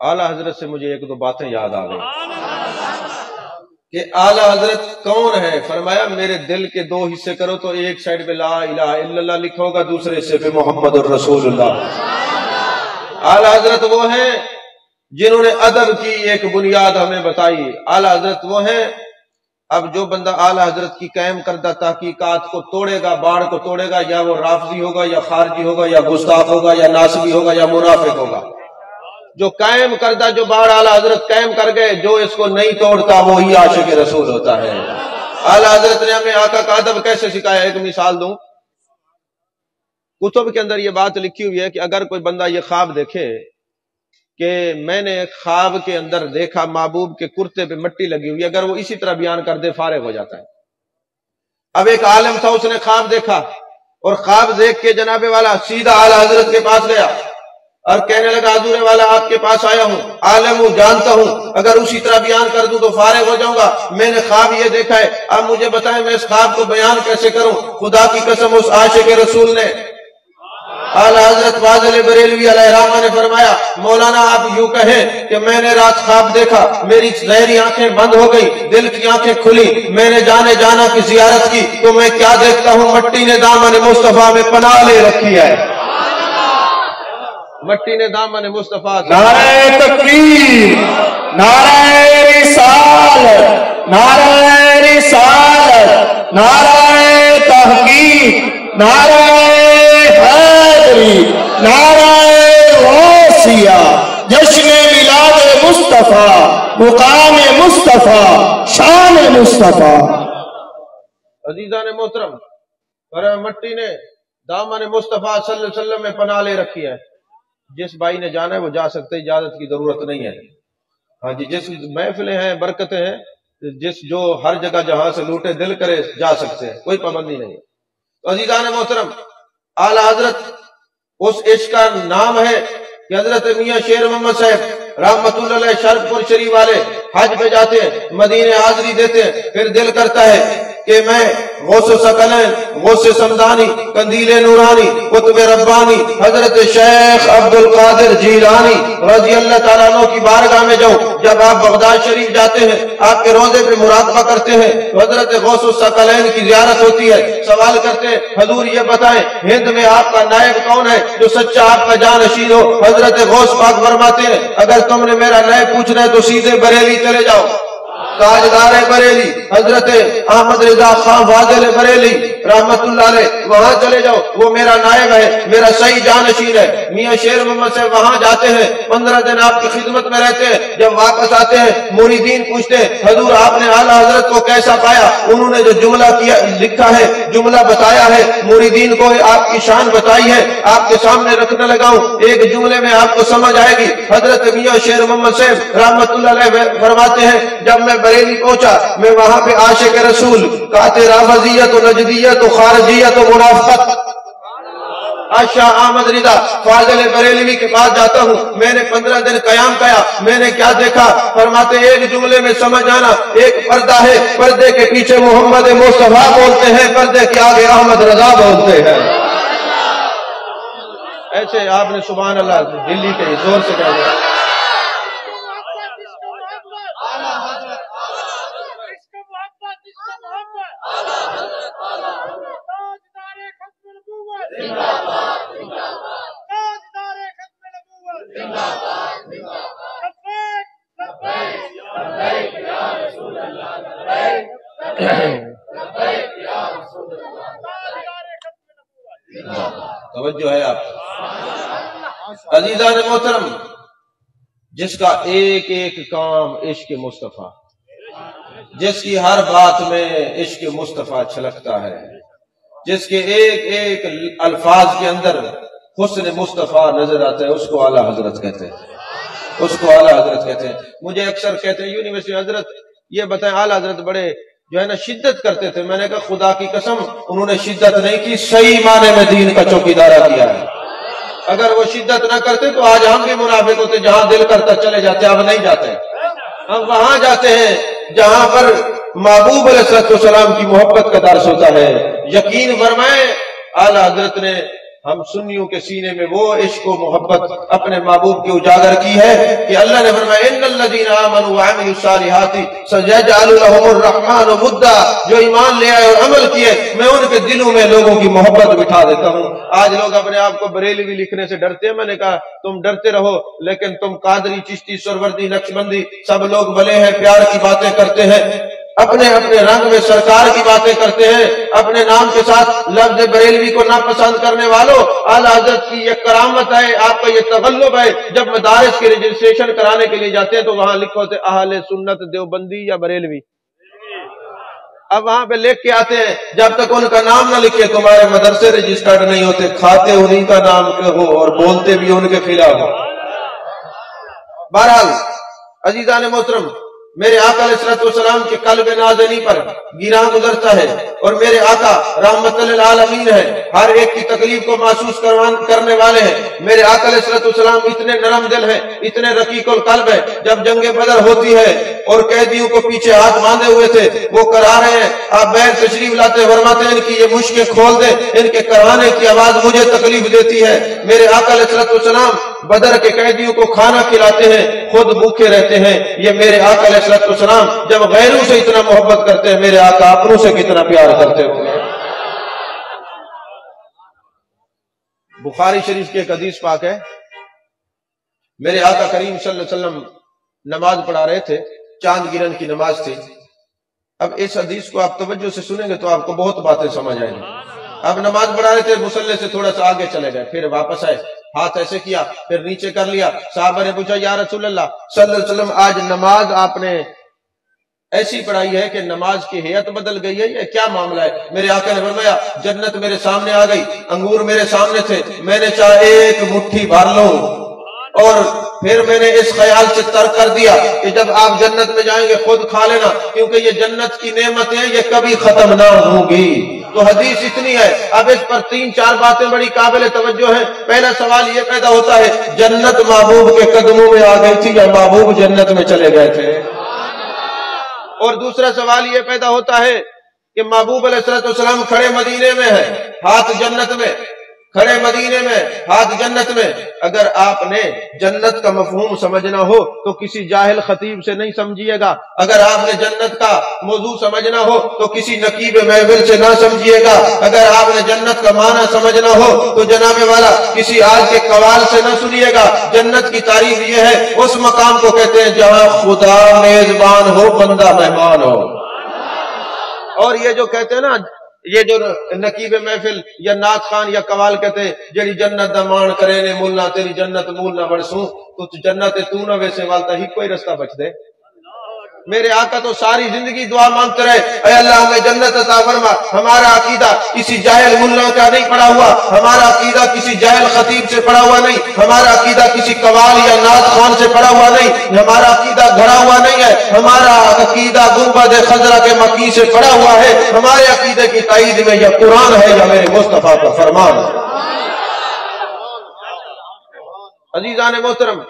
اعلیٰ حضرت سے مجھے ایک دو باتیں یاد آ گئی کہ اعلیٰ حضرت کون ہے. فرمایا میرے دل کے دو حصے کرو تو ایک سائڈ پہ لا الہ الا اللہ لکھا ہوگا, دوسرے حصے پہ محمد الرسول اللہ. اعلیٰ حضرت وہ ہیں جنہوں نے ادب کی ایک بنیاد ہمیں بتائی. اعلیٰ حضرت وہ ہیں, اب جو بندہ اعلیٰ حضرت کی قائم کردہ تحقیقات کو توڑے گا, باڑ کو توڑے گا, یا وہ رافضی ہوگا یا خارجی ہوگا یا گستاخ ہوگا یا ناسبی ہوگا یا منافق ہوگا. جو قائم کردہ جو باڑ اعلیٰ حضرت قائم کر گئے, جو اس کو نہیں توڑتا وہی عاشق رسول ہوتا ہے. اعلیٰ حضرت نے ہمیں آقا کا ادب کیسے سکھایا, ایک مثال دوں. کتب کے اندر یہ بات لکھی ہوئی ہے کہ اگر کوئی بندہ یہ خواب دیکھے کہ میں نے خواب کے اندر دیکھا محبوب کے کرتے پہ مٹی لگی ہوئی, اگر وہ اسی طرح بیان کر دے فارغ ہو جاتا ہے. اب ایک عالم تھا, اس نے خواب دیکھا اور خواب دیکھ کے جناب والا سیدھا اعلیٰ حضرت کے پاس گیا اور کہنے لگا حضور والا آپ کے پاس آیا ہوں, عالم ہوں, جانتا ہوں, اگر اسی طرح بیان کر دوں تو فارغ ہو جاؤں گا. میں نے خواب یہ دیکھا ہے, اب مجھے بتائیں میں اس خواب کو بیان کیسے کروں. خدا کی قسم اس عاشق رسول نے, اعلیٰ حضرت فاضل بریلوی علیہ الرحمہ نے فرمایا مولانا آپ یوں کہیں کہ میں نے رات خواب دیکھا, میری ظاہری آنکھیں بند ہو گئی, دل کی آنکھیں کھلی, میں نے جانے جانا کی زیارت کی تو میں کیا دیکھتا ہوں, مٹی نے دامن مصطفیٰ میں پناہ لے رکھی ہے. مٹی نے دامن مصطفیٰ. نعرہ تکبیر, نعرہ رسالت, نعرہ رسالت, نعرہ تحقیق, نعرہ حیدری, نعرہ غوثیہ, جشن میلاد مصطفیٰ, مقام مصطفیٰ, شان مصطفیٰ. عزیزان محترم, مٹی نے دامن مصطفیٰ صلی اللہ علیہ وسلم میں پناہ لے رکھی ہے. جس بھائی نے جانا ہے وہ جا سکتے, اجازت کی ضرورت نہیں ہے. ہاں جی, جس محفلیں ہیں, برکتیں ہیں, جس جو ہر جگہ جہاں سے لوٹے دل کرے جا سکتے ہیں, کوئی پابندی نہیں ہے. تو عزیزان محترم, اعلیٰ حضرت اس عشق کا نام ہے کہ حضرت میاں شیر محمد صاحب رحمت اللہ علیہ شرف پور شریف والے حج پہ جاتے ہیں, مدینے حاضری دیتے ہیں, پھر دل کرتا ہے کہ میں غوث ثقلین, غوث سمدانی, قندیل نورانی, قطب ربانی حضرت شیخ عبد القادر جیلانی رضی اللہ تعالیٰ عنہ کی بارگاہ میں جاؤں. جب آپ بغداد شریف جاتے ہیں, آپ کے روضے پہ مراقبہ کرتے ہیں, حضرت غوث ثقلین کی زیارت ہوتی ہے, سوال کرتے ہیں حضور یہ بتائیں ہند میں آپ کا نائب کون ہے جو سچا آپ کا جانشین ہو. حضرت غوث پاک فرماتے ہیں اگر تم نے میرا نائب پوچھنا ہے تو سیدھے بریلی چلے جاؤ. تاجدار بریلی حضرت احمد رضا خان فاضل بریلی رحمت اللہ علیہ, وہاں چلے جاؤ, وہ میرا نائب ہے, میرا صحیح جانشین ہے. میاں شیر محمد سے وہاں جاتے ہیں, 15 دن آپ کی خدمت میں رہتے ہیں. جب واپس آتے ہیں مریدین پوچھتے ہیں حضور آپ نے اعلیٰ حضرت کو کیسا پایا. انہوں نے جو جملہ کیا لکھا ہے, جملہ بتایا ہے, مریدین کو آپ کی شان بتائی ہے, آپ کے سامنے رکھنے لگا ہوں, ایک جملے میں آپ کو سمجھ آئے گی. حضرت میاں شیر محمد صاحب رحمت اللہ علیہ فرماتے ہیں جب میں بریلی پہنچا, میں وہاں پہ عاشق رسول, کہتے رافضیت و نجدیت و خارجیت و منافقت, شاہ احمد رضا فاضل بریلوی کے پاس جاتا ہوں. میں نے 15 دن قیام کیا, میں نے کیا دیکھا. فرماتے ایک جملے میں سمجھ آنا, ایک پردہ ہے, پردے کے پیچھے محمد مصطفیٰ بولتے ہیں, پردے کے آگے احمد رضا بولتے ہیں. ایسے آپ نے سبحان اللہ دلی کے زور سے کہہ دیا. توجہ ہے آپ عزیزان محترم, جس کا ایک ایک کام عشق مصطفیٰ, جس کی ہر بات میں عشق مصطفیٰ چھلکتا ہے, جس کے ایک ایک الفاظ کے اندر حسن مصطفیٰ نظر آتا ہے, اس کو اعلیٰ حضرت کہتے ہیں, اس کو اعلیٰ حضرت کہتے ہیں. مجھے اکثر کہتے ہیں یونیورسٹی حضرت یہ بتائیں اعلیٰ حضرت بڑے جو ہے نا شدت کرتے تھے. میں نے کہا خدا کی قسم انہوں نے شدت نہیں کی, صحیح معنی میں دین کا چوکیدارہ کیا ہے. اگر وہ شدت نہ کرتے تو آج ہم بھی منافق ہوتے, جہاں دل کرتا چلے جاتے, اب نہیں جاتے. ہم وہاں جاتے ہیں جہاں پر محبوب علیہ السلام کی محبت کا درس ہوتا ہے۔ یقین فرمائیں اعلیٰ حضرت نے ہم سنیوں کے سینے میں وہ عشق و محبت اپنے محبوب کی اجاگر کی ہے کہ اللہ نے فرمایا ان الذین آمنوا وعملوا الصالحات سیجعل لهم الرحمن ودا، جو ایمان لے آئے اور عمل کیے میں ان کے دلوں میں لوگوں کی محبت بٹھا دیتا ہوں۔ آج لوگ اپنے آپ کو بریلوی لکھنے سے ڈرتے ہیں، میں نے کہا تم ڈرتے رہو، لیکن تم قادری، چشتی، سہروردی، نقشبندی سب لوگ بھلے ہیں، پیار کی باتیں کرتے ہیں، اپنے اپنے رنگ میں سرکار کی باتیں کرتے ہیں، اپنے نام کے ساتھ لفظ بریلوی کو ناپسند کرنے والوں، اعلیٰ حضرت کی یہ کرامت ہے، آپ کا یہ تغلب ہے۔ جب مدارس کے رجسٹریشن کرانے کے لیے جاتے ہیں تو وہاں لکھو ہوتے اہل سنت دیوبندی یا بریلوی، اب وہاں پہ لکھ کے آتے ہیں، جب تک ان کا نام نہ لکھے تمہارے مدرسے رجسٹرڈ نہیں ہوتے، کھاتے انہی کا نام ہو اور بولتے بھی ان کے خلاف ہو۔ بہرحال عزیزان محترم، میرے آقا علیہ السلام کے قلب نازنی پر گراں گزرتا ہے، اور میرے آقا رحمت للعالمین ہے، ہر ایک کی تکلیف کو محسوس کرنے والے ہیں۔ میرے آقا علیہ السلام اتنے نرم دل ہیں، اتنے رقیق القلب ہے۔ جب جنگ بدر ہوتی ہے اور قیدیوں کو پیچھے ہاتھ باندھے ہوئے تھے، وہ کرا رہے ہیں، آپ بیت تشریف لاتے فرماتے ہیں ان کی یہ مشکیں کھول دیں، ان کے کرانے کی آواز مجھے تکلیف دیتی ہے۔ میرے آقا علیہ السلام بدر کے قیدیوں کو کھانا کھلاتے ہیں، خود بھوکے رہتے ہیں۔ یہ میرے آقا علیہ السلام جب غیروں سے اتنا محبت کرتے ہیں، میرے آقا اپنوں سے کتنا پیار کرتے ہوں گے۔ بخاری شریف کی ایک حدیث پاک ہے، میرے آقا کریم صلی اللہ علیہ وسلم نماز پڑھا رہے تھے، چاند گرہن کی نماز تھی۔ اب اس حدیث کو آپ توجہ سے سنیں گے تو آپ کو بہت باتیں سمجھ آئیں گی۔ اب نماز پڑھا رہے تھے، مصلی سے تھوڑا سا آگے چلے گئے، پھر واپس آئے، ہاتھ ایسے کیا، پھر نیچے کر لیا۔ صحابہ نے پوچھا یا رسول اللہ صلی اللہ علیہ وسلم، آج نماز آپ نے ایسی پڑھائی ہے کہ نماز کی ہیئت بدل گئی ہے، یہ کیا معاملہ ہے؟ میرے آقا نے فرمایا جنت میرے سامنے آ گئی، انگور میرے سامنے تھے، میں نے چاہا ایک مٹھی بھر لوں، اور پھر میں نے اس خیال سے ترک کر دیا کہ جب آپ جنت میں جائیں گے خود کھا لینا، کیونکہ یہ جنت کی نعمتیں ہیں، یہ کبھی ختم نہ ہوں گی۔ تو حدیث اتنی ہے، اب اس پر 3-4 باتیں بڑی قابل توجہ ہیں۔ پہلا سوال یہ پیدا ہوتا ہے، جنت محبوب کے قدموں میں آ گئی تھی یا محبوب جنت میں چلے گئے تھے؟ اور دوسرا سوال یہ پیدا ہوتا ہے کہ محبوب علیہ السلام کھڑے مدینے میں ہیں، ہاتھ جنت میں، کھڑے مدینے میں، ہاتھ جنت میں۔ اگر آپ نے جنت کا مفہوم سمجھنا ہو تو کسی جاہل خطیب سے نہیں سمجھیے گا، اگر آپ نے جنت کا موضوع سمجھنا ہو تو کسی نقیب محفل سے نہ سمجھیے گا، اگر آپ نے جنت کا معنی سمجھنا ہو تو جناب والا کسی آج کے قوال سے نہ سنیے گا۔ جنت کی تعریف یہ ہے، اس مقام کو کہتے ہیں جہاں خدا میزبان ہو، بندہ مہمان ہو۔ اور یہ جو کہتے ہیں نا، یہ جو نقیب محفل یا نعت خان یا قوال کہتے ہیں جڑی جنت دا مان کرے نے ملنا تیری جنت مول نہ برسوں، تو جنت تو نہ ویسے والتا ہی کوئی رستہ بچ دے۔ میرے آقا تو ساری زندگی دعا مانگتے رہے، اے اللہ ہمیں جنت عطا فرما۔ ہمارا عقیدہ کسی جاہل ملا کا نہیں پڑا ہوا، ہمارا عقیدہ کسی جاہل خطیب سے پڑا ہوا نہیں، ہمارا عقیدہ کسی قوال یا نعت خان سے پڑا ہوا نہیں، ہمارا عقیدہ گھڑا ہوا نہیں ہے، ہمارا عقیدہ گنبد خضرا کے مکی سے پڑا ہوا ہے۔ ہمارے عقیدے کی تائید میں یا قرآن ہے یا میرے مصطفیٰ کا فرمان ہے۔ عزیزان محترم،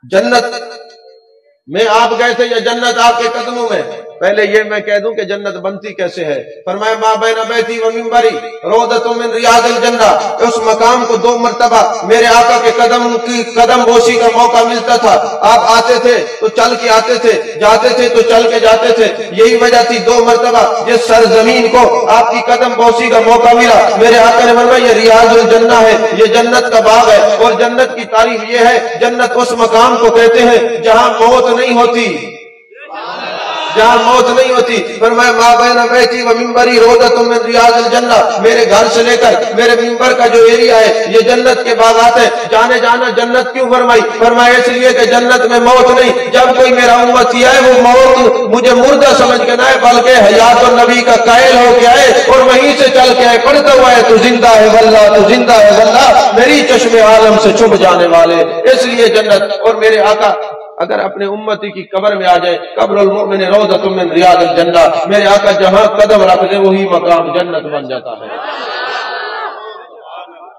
جنت میں آپ گئے تھے یا جنت آپ کے قدموں میں؟ پہلے یہ میں کہہ دوں کہ جنت بنتی کیسے ہے۔ فرمایا ما بین بیتی و منبری روضۃ من ریاض الجنہ، اس مقام کو 2 مرتبہ میرے آقا کے قدم بوسی کا موقع ملتا تھا۔ آپ آتے تھے تو چل کے آتے تھے، جاتے تھے تو چل کے جاتے تھے، یہی وجہ تھی 2 مرتبہ جس سرزمین کو آپ کی قدم بوسی کا موقع ملا، میرے آقا نے فرمایا یہ ریاض الجنہ ہے، یہ جنت کا باغ ہے۔ اور جنت کی تعریف یہ ہے، جنت اس مقام کو کہتے ہیں جہاں موت نہیں ہوتی، جہاں موت نہیں ہوتی۔ فرمایا ما بین بیتی و منبری روضۃ من ریاض الجنہ، میرے گھر سے لے کر میرے منبر کا جو ایریا ہے یہ جنت کے باغات ہیں۔ جانے جانا جنت کیوں فرمائی؟ فرمایا اس لیے کہ جنت میں موت نہیں، جب کوئی میرا امتی آئے وہ موت مجھے مردہ سمجھ کے نہ آئے بلکہ حیات النبی کا قائل ہو کے آئے، اور وہیں سے چل کے آئے پڑھتا ہوا ہے تو زندہ ہے واللہ، تو زندہ ہے واللہ، میری چشم عالم سے چھپ جانے والے۔ اس لیے جنت۔ اور میرے آقا اگر اپنے امتی کی قبر میں آ جائے، قبر المؤمن روضۃ من ریاض الجنہ، میرے آقا جہاں قدم رکھ دے وہی مقام جنت بن جاتا ہے،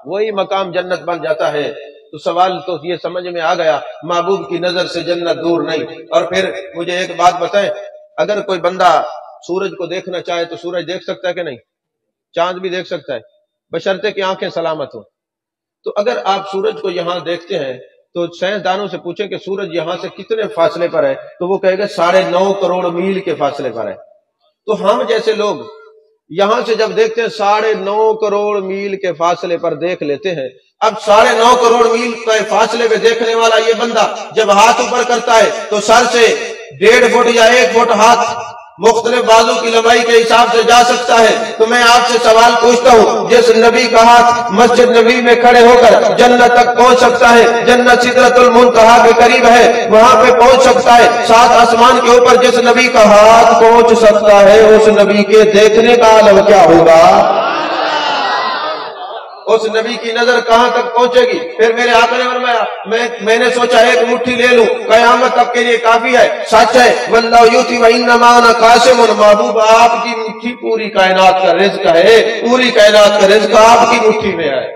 وہی مقام جنت بن جاتا ہے۔ تو تو سوال تو یہ سمجھ میں آ گیا محبوب کی نظر سے جنت دور نہیں۔ اور پھر مجھے ایک بات بتائیں، اگر کوئی بندہ سورج کو دیکھنا چاہے تو سورج دیکھ سکتا ہے کہ نہیں؟ چاند بھی دیکھ سکتا ہے بشرطے کہ آنکھیں سلامت ہوں۔ تو اگر آپ سورج کو یہاں دیکھتے ہیں تو سائنسدانوں سے پوچھیں کہ سورج یہاں سے کتنے فاصلے پر ہے، تو وہ کہے گا 9.5 کروڑ میل کے فاصلے پر ہے۔ تو ہم جیسے لوگ یہاں سے جب دیکھتے ہیں 9.5 کروڑ میل کے فاصلے پر دیکھ لیتے ہیں۔ اب 9.5 کروڑ میل کے فاصلے پہ دیکھنے والا یہ بندہ جب ہاتھ اوپر کرتا ہے تو سر سے 1.5 فٹ یا 1 فٹ ہاتھ مختلف بازو کی لمبائی کے حساب سے جا سکتا ہے۔ تو میں آپ سے سوال پوچھتا ہوں، جس نبی کا ہاتھ مسجد نبی میں کھڑے ہو کر جنت تک پہنچ سکتا ہے، جنت سدرۃ المنتہا کے قریب ہے، وہاں پہ پہنچ سکتا ہے، 7 آسمان کے اوپر جس نبی کا ہاتھ پہنچ سکتا ہے، اس نبی کے دیکھنے کا عالم کیا ہوگا؟ اس نبی کی نظر کہاں تک پہنچے گی؟ پھر میرے آقا نے فرمایا میں نے سوچا 1 مٹھی لے لوں، قیامت تک کے لیے کافی ہے۔ سچ ہے، واللہ یؤتی وانما انا قاسم، محبوب آپ کی مٹھی پوری کائنات کا رزق ہے، پوری کائنات کا رزق آپ کی مٹھی میں ہے۔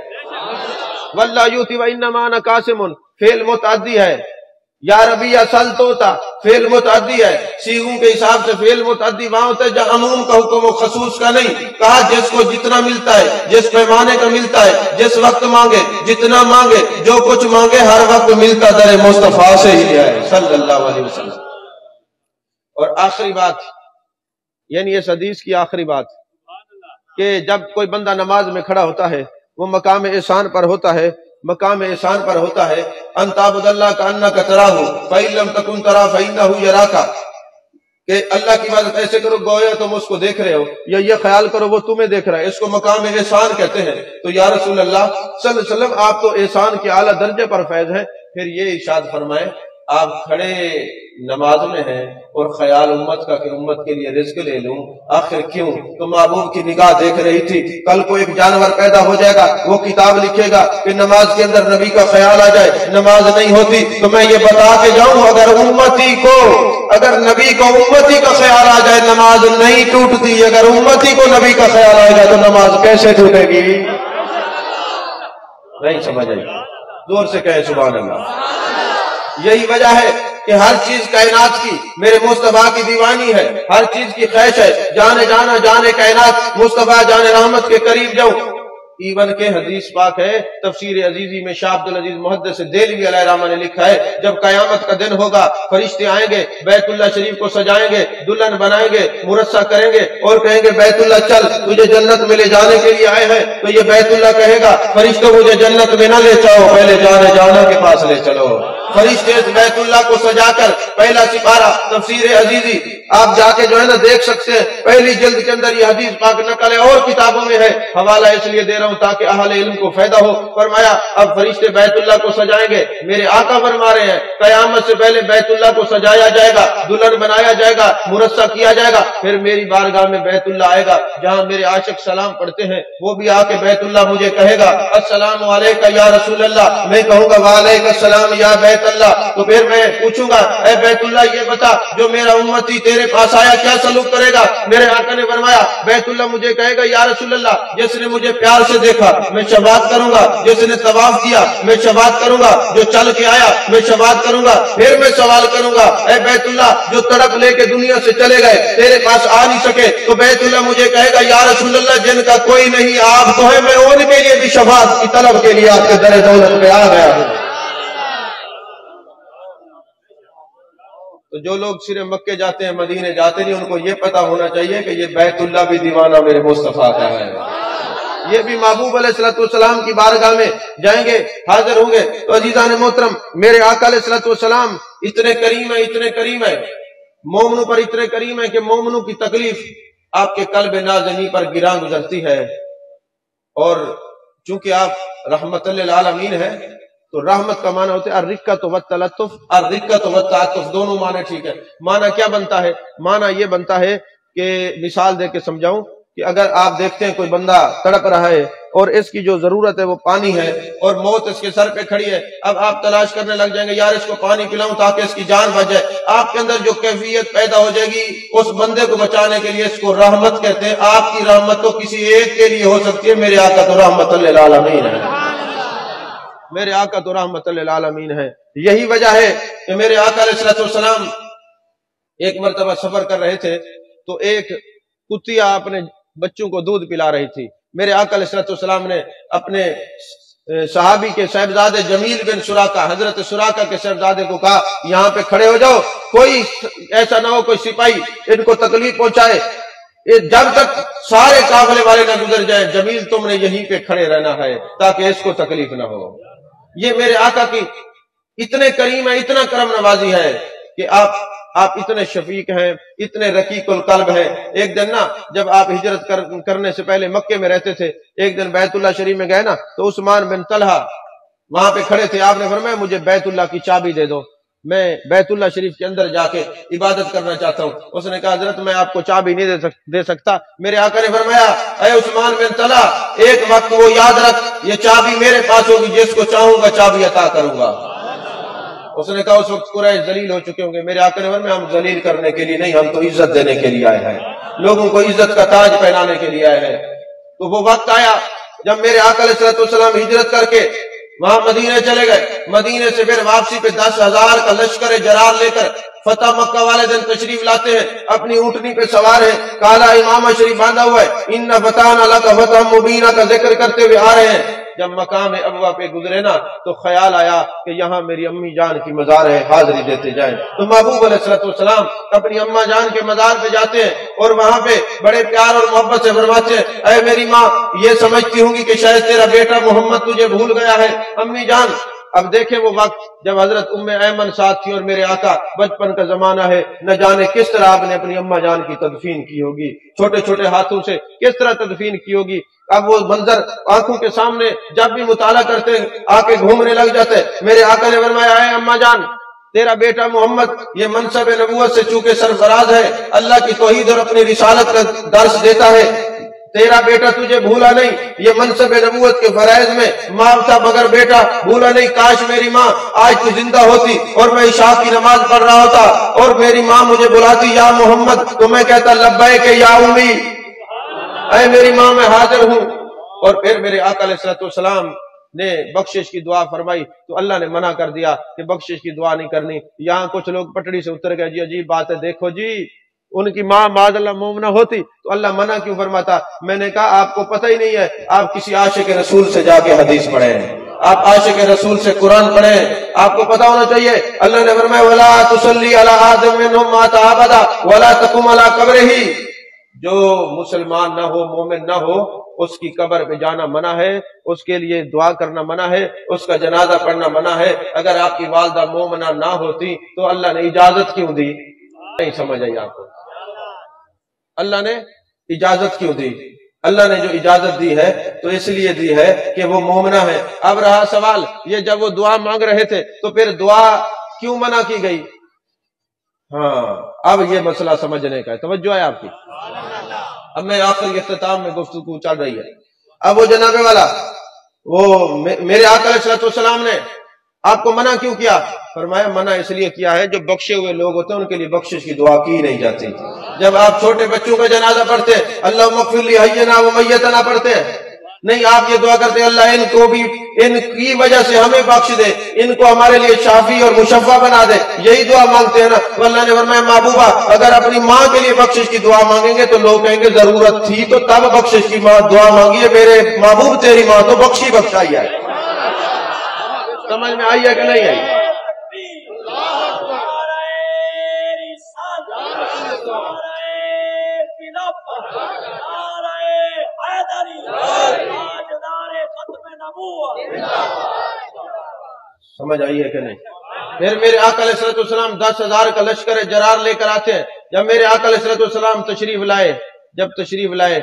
واللہ یؤتی وانما انا قاسم فعل متعدی ہے، یا ربی اصل توتا فعل متعدی ہے، سیغوں کے حساب سے فعل متعدی وہاں ہوتا ہے جہاں عموم کا حکم و خصوص کا نہیں۔ کہا جس کو جتنا ملتا ہے، جس پیمانے کا ملتا ہے، جس وقت مانگے، جتنا مانگے، جو کچھ مانگے ہر وقت ملتا در مصطفیٰ سے ہی ہے صلی اللہ علیہ وسلم۔ اور آخری بات، یعنی اس حدیث کی آخری بات، کہ جب کوئی بندہ نماز میں کھڑا ہوتا ہے وہ مقام احسان پر ہوتا ہے، مقام احسان پر ہوتا ہے، ان تعبد اللہ کانک تراہ فإن لم تکن تراہ فإنہ یراک، کہ اللہ کی عبادت ایسے کرو گویا تم اس کو دیکھ رہے ہو، یا یہ خیال کرو وہ تمہیں دیکھ رہا ہے، اس کو مقام احسان کہتے ہیں۔ تو یا رسول اللہ صلی اللہ علیہ وسلم آپ تو احسان کے اعلیٰ درجے پر فیض ہیں، پھر یہ ارشاد فرمائے آپ کھڑے نماز میں ہیں اور خیال امت کا کہ امت کے لیے رزق لے لوں، آخر کیوں؟ تو محبوب کی نگاہ دیکھ رہی تھی کل کو ایک جانور پیدا ہو جائے گا، وہ کتاب لکھے گا کہ نماز کے اندر نبی کا خیال آ جائے، نماز نہیں ہوتی، تو میں یہ بتا کے جاؤں اگر نبی کو امتی کا خیال آ جائے نماز نہیں ٹوٹتی، اگر امتی کو نبی کا خیال آئے گا تو نماز کیسے ٹوٹے گی؟ نہیں سمجھ آئی؟ زور سے کہیں سبحان اللہ۔ یہی وجہ ہے کہ ہر چیز کائنات کی میرے مصطفیٰ کی دیوانی ہے، ہر چیز کی خواہش ہے، جانے جانا جانے کائنات مصطفیٰ جان رحمت کے قریب جاؤں۔ ایون کے حدیث پاک ہے تفسیر عزیزی میں شاہ عبدالعزیز محدث دہلوی علیہ رحمہ نے لکھا ہے، جب قیامت کا دن ہوگا فرشتے آئیں گے، بیت اللہ شریف کو سجائیں گے، دلہن بنائیں گے، مرصع کریں گے اور کہیں گے بیت اللہ چل تجھے جنت میں لے جانے کے لیے آئے ہیں، تو یہ بیت اللہ کہے گا فرشتوں مجھے جنت میں نہ لے جاؤ، پہلے جانے جانا کے پاس لے چلو۔ فرشتے اس بیت اللہ کو سجا کر پہلا سپارہ تفسیر عزیزی آپ جا کے جو ہے نا دیکھ سکتے ہیں، پہلی جلد کے اندر یہ حدیث پاک نقل ہے اور کتابوں میں ہے، حوالہ اس لیے دے رہا ہوں تاکہ اہل علم کو فائدہ ہو۔ فرمایا اب فرشتے بیت اللہ کو سجائیں گے، میرے آقا فرما رہے ہیں قیامت سے پہلے بیت اللہ کو سجایا جائے گا، دلہن بنایا جائے گا، مرصع کیا جائے گا، پھر میری بارگاہ میں بیت اللہ آئے گا جہاں میرے عاشق سلام پڑھتے ہیں، وہ بھی آ کے بیت اللہ مجھے کہے گا السلام علیکہ یا رسول اللہ، میں کہوں گا وعلیکم السلام یا بیت اللہ، تو پھر میں پوچھوں گا اے بیت اللہ یہ بتا جو میرا امتی تیرے پاس آیا کیا سلوک کرے گا؟ میرے آقا نے فرمایا بیت اللہ مجھے کہے گا یا رسول اللہ جس نے مجھے پیار سے دیکھا میں شفاعت کروں گا، جس نے طواف کیا میں شفاعت کروں گا، جو چل کے آیا میں شفاعت کروں گا، پھر میں سوال کروں گا اے بیت اللہ جو تڑپ لے کے دنیا سے چلے گئے تیرے پاس آ نہیں سکے، تو بیت اللہ مجھے کہے گا یا رسول اللہ جن کا کوئی نہیں آپ تو ہے، میں ان کے لیے بھی شفاعت کی طلب کے لیے آپ کے در دولت پہ آ گیا ہوں۔ تو جو لوگ صرف مکے جاتے ہیں مدینے جاتے نہیں، ان کو یہ پتا ہونا چاہیے کہ یہ بیت اللہ بھی دیوانہ میرے مصطفیٰ کا ہے، یہ بھی محبوب علیہ السلام کی بارگاہ میں جائیں گے، حاضر ہوں گے۔ تو عزیزان محترم میرے آقا علیہ السلام اتنے کریم ہیں، اتنے کریم ہیں، مومنوں پر اتنے کریم ہیں کہ مومنوں کی تکلیف آپ کے قلب نازنی پر گراں گزرتی ہے، اور چونکہ آپ رحمت للعالمین ہیں تو رحمت کا معنی ہوتا ہے الرقۃ والتلطف، الرقۃ والتعطف، دونوں معنی ٹھیک ہے۔ معنی کیا بنتا ہے؟ معنی یہ بنتا ہے کہ مثال دے کے سمجھاؤں کہ اگر آپ دیکھتے ہیں کوئی بندہ تڑپ رہا ہے اور اس کی جو ضرورت ہے وہ پانی ہے اور موت اس کے سر پہ کھڑی ہے، اب آپ تلاش کرنے لگ جائیں گے یار اس کو پانی پلاؤں تاکہ اس کی جان بچ جائے، آپ کے اندر جو کیفیت پیدا ہو جائے گی اس بندے کو بچانے کے لیے، اس کو رحمت کہتے ہیں۔ آپ کی رحمت تو کسی ایک کے لیے ہو سکتی ہے، میرے آقا تو رحمت للعالمین ہے۔ میرے آقا تو رحمت للعالمین ہے۔ یہی وجہ ہے کہ میرے آقا علیہ السلام ایک مرتبہ سفر کر رہے تھے تو ایک کتیا اپنے بچوں کو دودھ پلا رہی تھی۔ میرے آقا علیہ السلام نے اپنے صحابی کے صاحبزادے جمیل بن سراقہ، حضرت سراقہ کے صاحبزادے کو کہا یہاں پہ کھڑے ہو جاؤ، کوئی ایسا نہ ہو کوئی سپاہی ان کو تکلیف پہنچائے، جب تک سارے قافلے والے نہ گزر جائیں جمیل تم نے یہیں پہ کھڑے رہنا ہے تاکہ اس کو تکلیف نہ ہو۔ یہ میرے آقا کی اتنے کریم ہے، اتنا کرم نوازی ہے کہ آپ اتنے شفیق ہیں، اتنے رقیق القلب ہیں۔ ایک دن نا جب آپ ہجرت کرنے سے پہلے مکے میں رہتے تھے، ایک دن بیت اللہ شریف میں گئے نا تو عثمان بن طلحہ وہاں پہ کھڑے تھے، آپ نے فرمایا مجھے بیت اللہ کی چابی دے دو، میں بیت اللہ شریف کے اندر جا کے عبادت کرنا چاہتا ہوں۔ اس نے کہا حضرت میں آپ کو چابی نہیں دے سکتا۔ میرے آقا نے فرمایا اے عثمان بن طلحہ ایک وقت وہ یاد رکھ یہ چابی میرے پاس ہوگی، جس کو چاہوں گا چابی عطا کروں گا۔ اس نے کہا اس وقت قریش ذلیل ہو چکے ہوں گے۔ میرے آقا نے فرمایا ہم ذلیل کرنے کے لیے نہیں، ہم تو عزت دینے کے لیے آئے ہیں، لوگوں کو عزت کا تاج پہنانے کے لیے آئے ہیں۔ تو وہ وقت آیا جب میرے آقا علیہ السلام ہجرت کر کے وہاں مدینے چلے گئے، مدینے سے پھر واپسی پہ 10,000 کا لشکر جرار لے کر فتح مکہ والے دن تشریف لاتے ہیں، اپنی اونٹنی پہ سوار ہیں، کالا امامہ شریف باندھا ہوا ہے، ان فتحنا لک فتحا مبینا کا ذکر کرتے ہوئے آ رہے ہیں۔ جب مقام ابوا پہ گزرے نا تو خیال آیا کہ یہاں میری امی جان کی مزار ہے، حاضری دیتے جائیں۔ تو محبوب علیہ السلام اپنی اماں جان کے مزار پہ جاتے ہیں اور وہاں پہ بڑے پیار اور محبت سے فرماتے ہیں اے میری ماں یہ سمجھتی ہوں گی کہ شاید تیرا بیٹا محمد تجھے بھول گیا ہے امی جان۔ اب دیکھیں وہ وقت جب حضرت ام ایمن ساتھ تھی اور میرے آقا، بچپن کا زمانہ ہے، نہ جانے کس طرح آپ نے اپنی اماں جان کی تدفین کی ہوگی، چھوٹے چھوٹے ہاتھوں سے کس طرح تدفین کی ہوگی۔ اب وہ منظر آنکھوں کے سامنے جب بھی مطالعہ کرتے آ کے گھومنے لگ جاتے۔ میرے آقا نے فرمایا اے اماں جان تیرا بیٹا محمد یہ منصب نبوت سے چونکہ سرفراز ہے، اللہ کی توحید اور اپنی رسالت کا درس دیتا ہے، تیرا بیٹا تجھے بھولا نہیں، یہ منصب نبوت کے فرائض میں ماں تھا مگر بیٹا بھولا نہیں۔ کاش میری ماں آج تو زندہ ہوتی اور میں عشاء کی نماز پڑھ رہا ہوتا اور میری ماں مجھے بلاتی یا محمد تو میں کہتا لبیک یا امی، اے میری ماں میں حاضر ہوں۔ اور پھر میرے آقا علیہ السلام نے بخشش کی دعا فرمائی تو اللہ نے منع کر دیا کہ بخشش کی دعا نہیں کرنی۔ یہاں کچھ لوگ پٹڑی سے اتر گئے، جی عجیب بات ہے، دیکھو جی ان کی ماں معاذ اللہ مومنہ ہوتی تو اللہ منع کیوں فرماتا؟ میں نے کہا آپ کو پتہ ہی نہیں ہے، آپ کسی عاشق رسول سے جا کے حدیث پڑھیں، آپ عاشق رسول سے قرآن پڑھیں، آپ کو پتہ ہونا چاہیے۔ اللہ نے فرمایا وَلَا تُصَلِّ عَلَىٰ أَحَدٍ مِّنْهُمْ مَاتَ أَبَدًا وَلَا تَقُمْ عَلَىٰ قَبْرِهِ، جو مسلمان نہ ہو، مومن نہ ہو، اس کی قبر پہ جانا منع ہے، اس کے لیے دعا کرنا منع ہے، اس کا جنازہ پڑھنا منع ہے۔ اگر آپ کی والدہ مومنہ نہ ہوتی تو اللہ نے اجازت کیوں دی؟ نہیں سمجھ آئی آپ کو؟ اللہ نے اجازت کیوں دی؟ اللہ نے جو اجازت دی ہے تو اس لیے دی ہے کہ وہ مومنہ ہے۔ اب رہا سوال یہ جب وہ دعا مانگ رہے تھے تو پھر دعا کیوں منع کی گئی؟ ہاں اب یہ مسئلہ سمجھنے کا ہے، توجہ ہے آپ کی؟ اب میں آخری اختتام میں گفتگو چل رہی ہے۔ اب وہ جناب والا وہ میرے آقا علیہ السلام نے آپ کو منع کیوں کیا؟ فرمایا منع اس لیے کیا ہے جو بخشے ہوئے لوگ ہوتے ہیں ان کے لیے بخشش کی دعا کی نہیں جاتی۔ جب آپ چھوٹے بچوں کا جنازہ پڑھتے اللہم اغفر لی حینا و میتنا پڑھتے ہیں، نہیں آپ یہ دعا کرتے اللہ ان کو بھی ان کی وجہ سے ہمیں بخش دے، ان کو ہمارے لیے شافی اور مشفع بنا دے، یہی دعا مانگتے ہیں نا۔ تو اللہ نے فرمایا محبوبہ اگر اپنی ماں کے لیے بخشش کی دعا مانگیں گے تو لوگ کہیں گے ضرورت تھی تو تب بخشش کی دعا مانگی ہے، میرے محبوب تیری ماں تو بخشی بخشائی ہے۔ سمجھ میں آئی ہے کہ نہیں آئی؟ سمجھ آئی ہے کہ نہیں؟ پھر میرے آقا علیہ السلام 10,000 کا لشکر جرار لے کر آتے ہیں۔ جب میرے آقا علیہ السلام تشریف لائے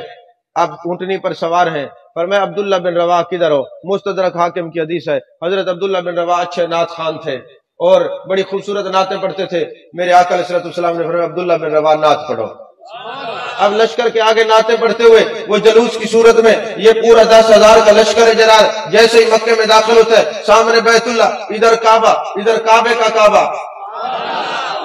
آپ اونٹنی پر سوار ہیں، فرمایا عبداللہ بن رواح کدھر ہو؟ مستدرک حاکم کی حدیث ہے، حضرت عبداللہ بن رواح اچھے نعت خوان تھے اور بڑی خوبصورت نعتیں پڑھتے تھے۔ میرے آقا علیہ السلام نے فرمایا عبداللہ بن رواح نعت پڑھو۔ اب لشکر کے آگے نعتیں پڑھتے ہوئے وہ جلوس کی صورت میں یہ پورا 10,000 کا لشکر جرار جیسے ہی مکے میں داخل ہوتا ہے، سامنے بیت اللہ، ادھر کعبہ، ادھر کعبے کا کعبہ،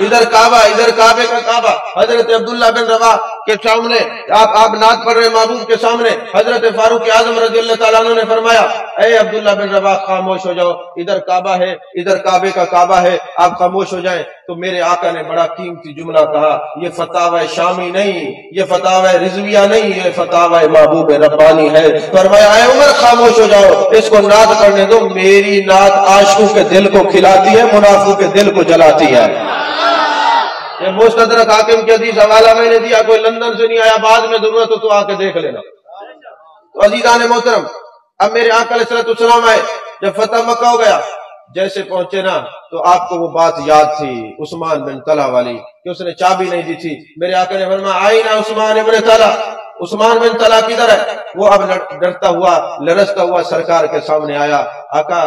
ادھر کعبہ، ادھر کعبے کا کعبہ۔ حضرت عبداللہ بن رواح کے سامنے آپ نعت پڑھ رہے محبوب کے سامنے، حضرت فاروق اعظم رضی اللہ تعالیٰ عنہ نے فرمایا اے عبداللہ بن رواح خاموش ہو جاؤ، ادھر کعبہ ہے، ادھر کعبے کا کعبہ ہے، آپ خاموش ہو جائیں۔ تو میرے آقا نے بڑا قیمتی جملہ کہا، یہ فتاوی شامی نہیں، یہ فتاوی رضویہ نہیں، یہ فتاوی محبوب ربانی ہے۔ فرمایا اے عمر خاموش ہو جاؤ، اس کو نعت کرنے دو، میری نعت عاشقوں کے دل کو کھلاتی ہے، منافقوں کے دل کو جلاتی ہے۔ یہ مستدرک حاکم کی حدیث حوالہ میں نے دیا، کوئی لندن سے نہیں آیا، بعد میں ضرورت ہو تو آ کے دیکھ لینا۔ تو عزیزان محترم، اب میرے آقا علیہ السلام آئے، جب فتح مکہ ہو گیا، جیسے پہنچے نا تو آپ کو وہ بات یاد تھی عثمان بن طلحہ والی کہ اس نے چابی نہیں دی تھی۔ میرے آقا نے فرمایا آئی نا عثمان ابن طلحہ، عثمان بن طلحہ کدھر ہے؟ وہ اب ڈرتا ہوا لرزتا ہوا سرکار کے سامنے آیا، آقا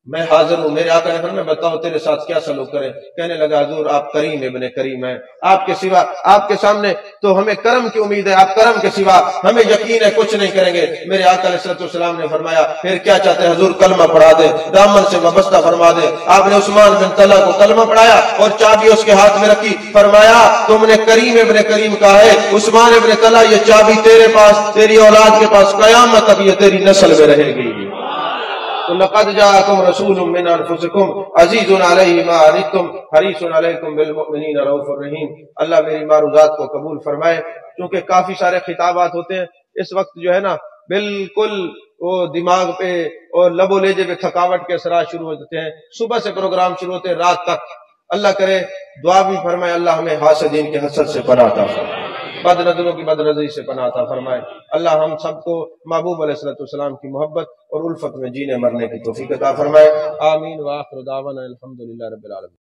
میں حاضر ہوں۔ میرے آقا نے فرمایا بتاؤ تیرے ساتھ کیا سلوک کریں؟ کہنے لگا حضور آپ کریم ابن کریم ہیں، آپ کے سوا آپ کے سامنے تو ہمیں کرم کی امید ہے، آپ کرم کے سوا ہمیں یقین ہے کچھ نہیں کریں گے۔ میرے آقا علیہ السلام نے فرمایا پھر کیا چاہتے ہیں حضور؟ کلمہ پڑھا دے، دامن سے وابستہ فرما دے۔ آپ نے عثمان بن طلحہ کو کلمہ پڑھایا اور چابی اس کے ہاتھ میں رکھی، فرمایا تم نے کریم ابن کریم کہا ہے، عثمان ابن طلحہ یہ چابی تیرے پاس، تیری اولاد کے پاس، قیامت تک یہ تیری نسل میں رہے گی۔ تو لقد جاءکم رسول من انفسکم عزیز علیہ ما عنتم حریص علیکم بالمؤمنین رؤوف الرحیم۔ اللہ میری معروضات کو قبول فرمائے۔ چونکہ کافی سارے خطابات ہوتے ہیں اس وقت جو ہے نا بالکل وہ دماغ پہ اور لب و لہجے پہ تھکاوٹ کے اثرات شروع ہوتے ہیں، صبح سے پروگرام شروع ہوتے ہیں رات تک۔ اللہ کرے دعا بھی فرمائے اللہ ہمیں حاسدین کے حسد سے پناہ عطا فرمائے، بد نظروں کی بد نظری سے پناہ عطا فرمائے۔ اللہ ہم سب کو محبوب علیہ السلام کی محبت اور الفت میں جینے مرنے کی توفیق عطا فرمائے۔ آمین وآخر دعوانا الحمدللہ رب العالمین۔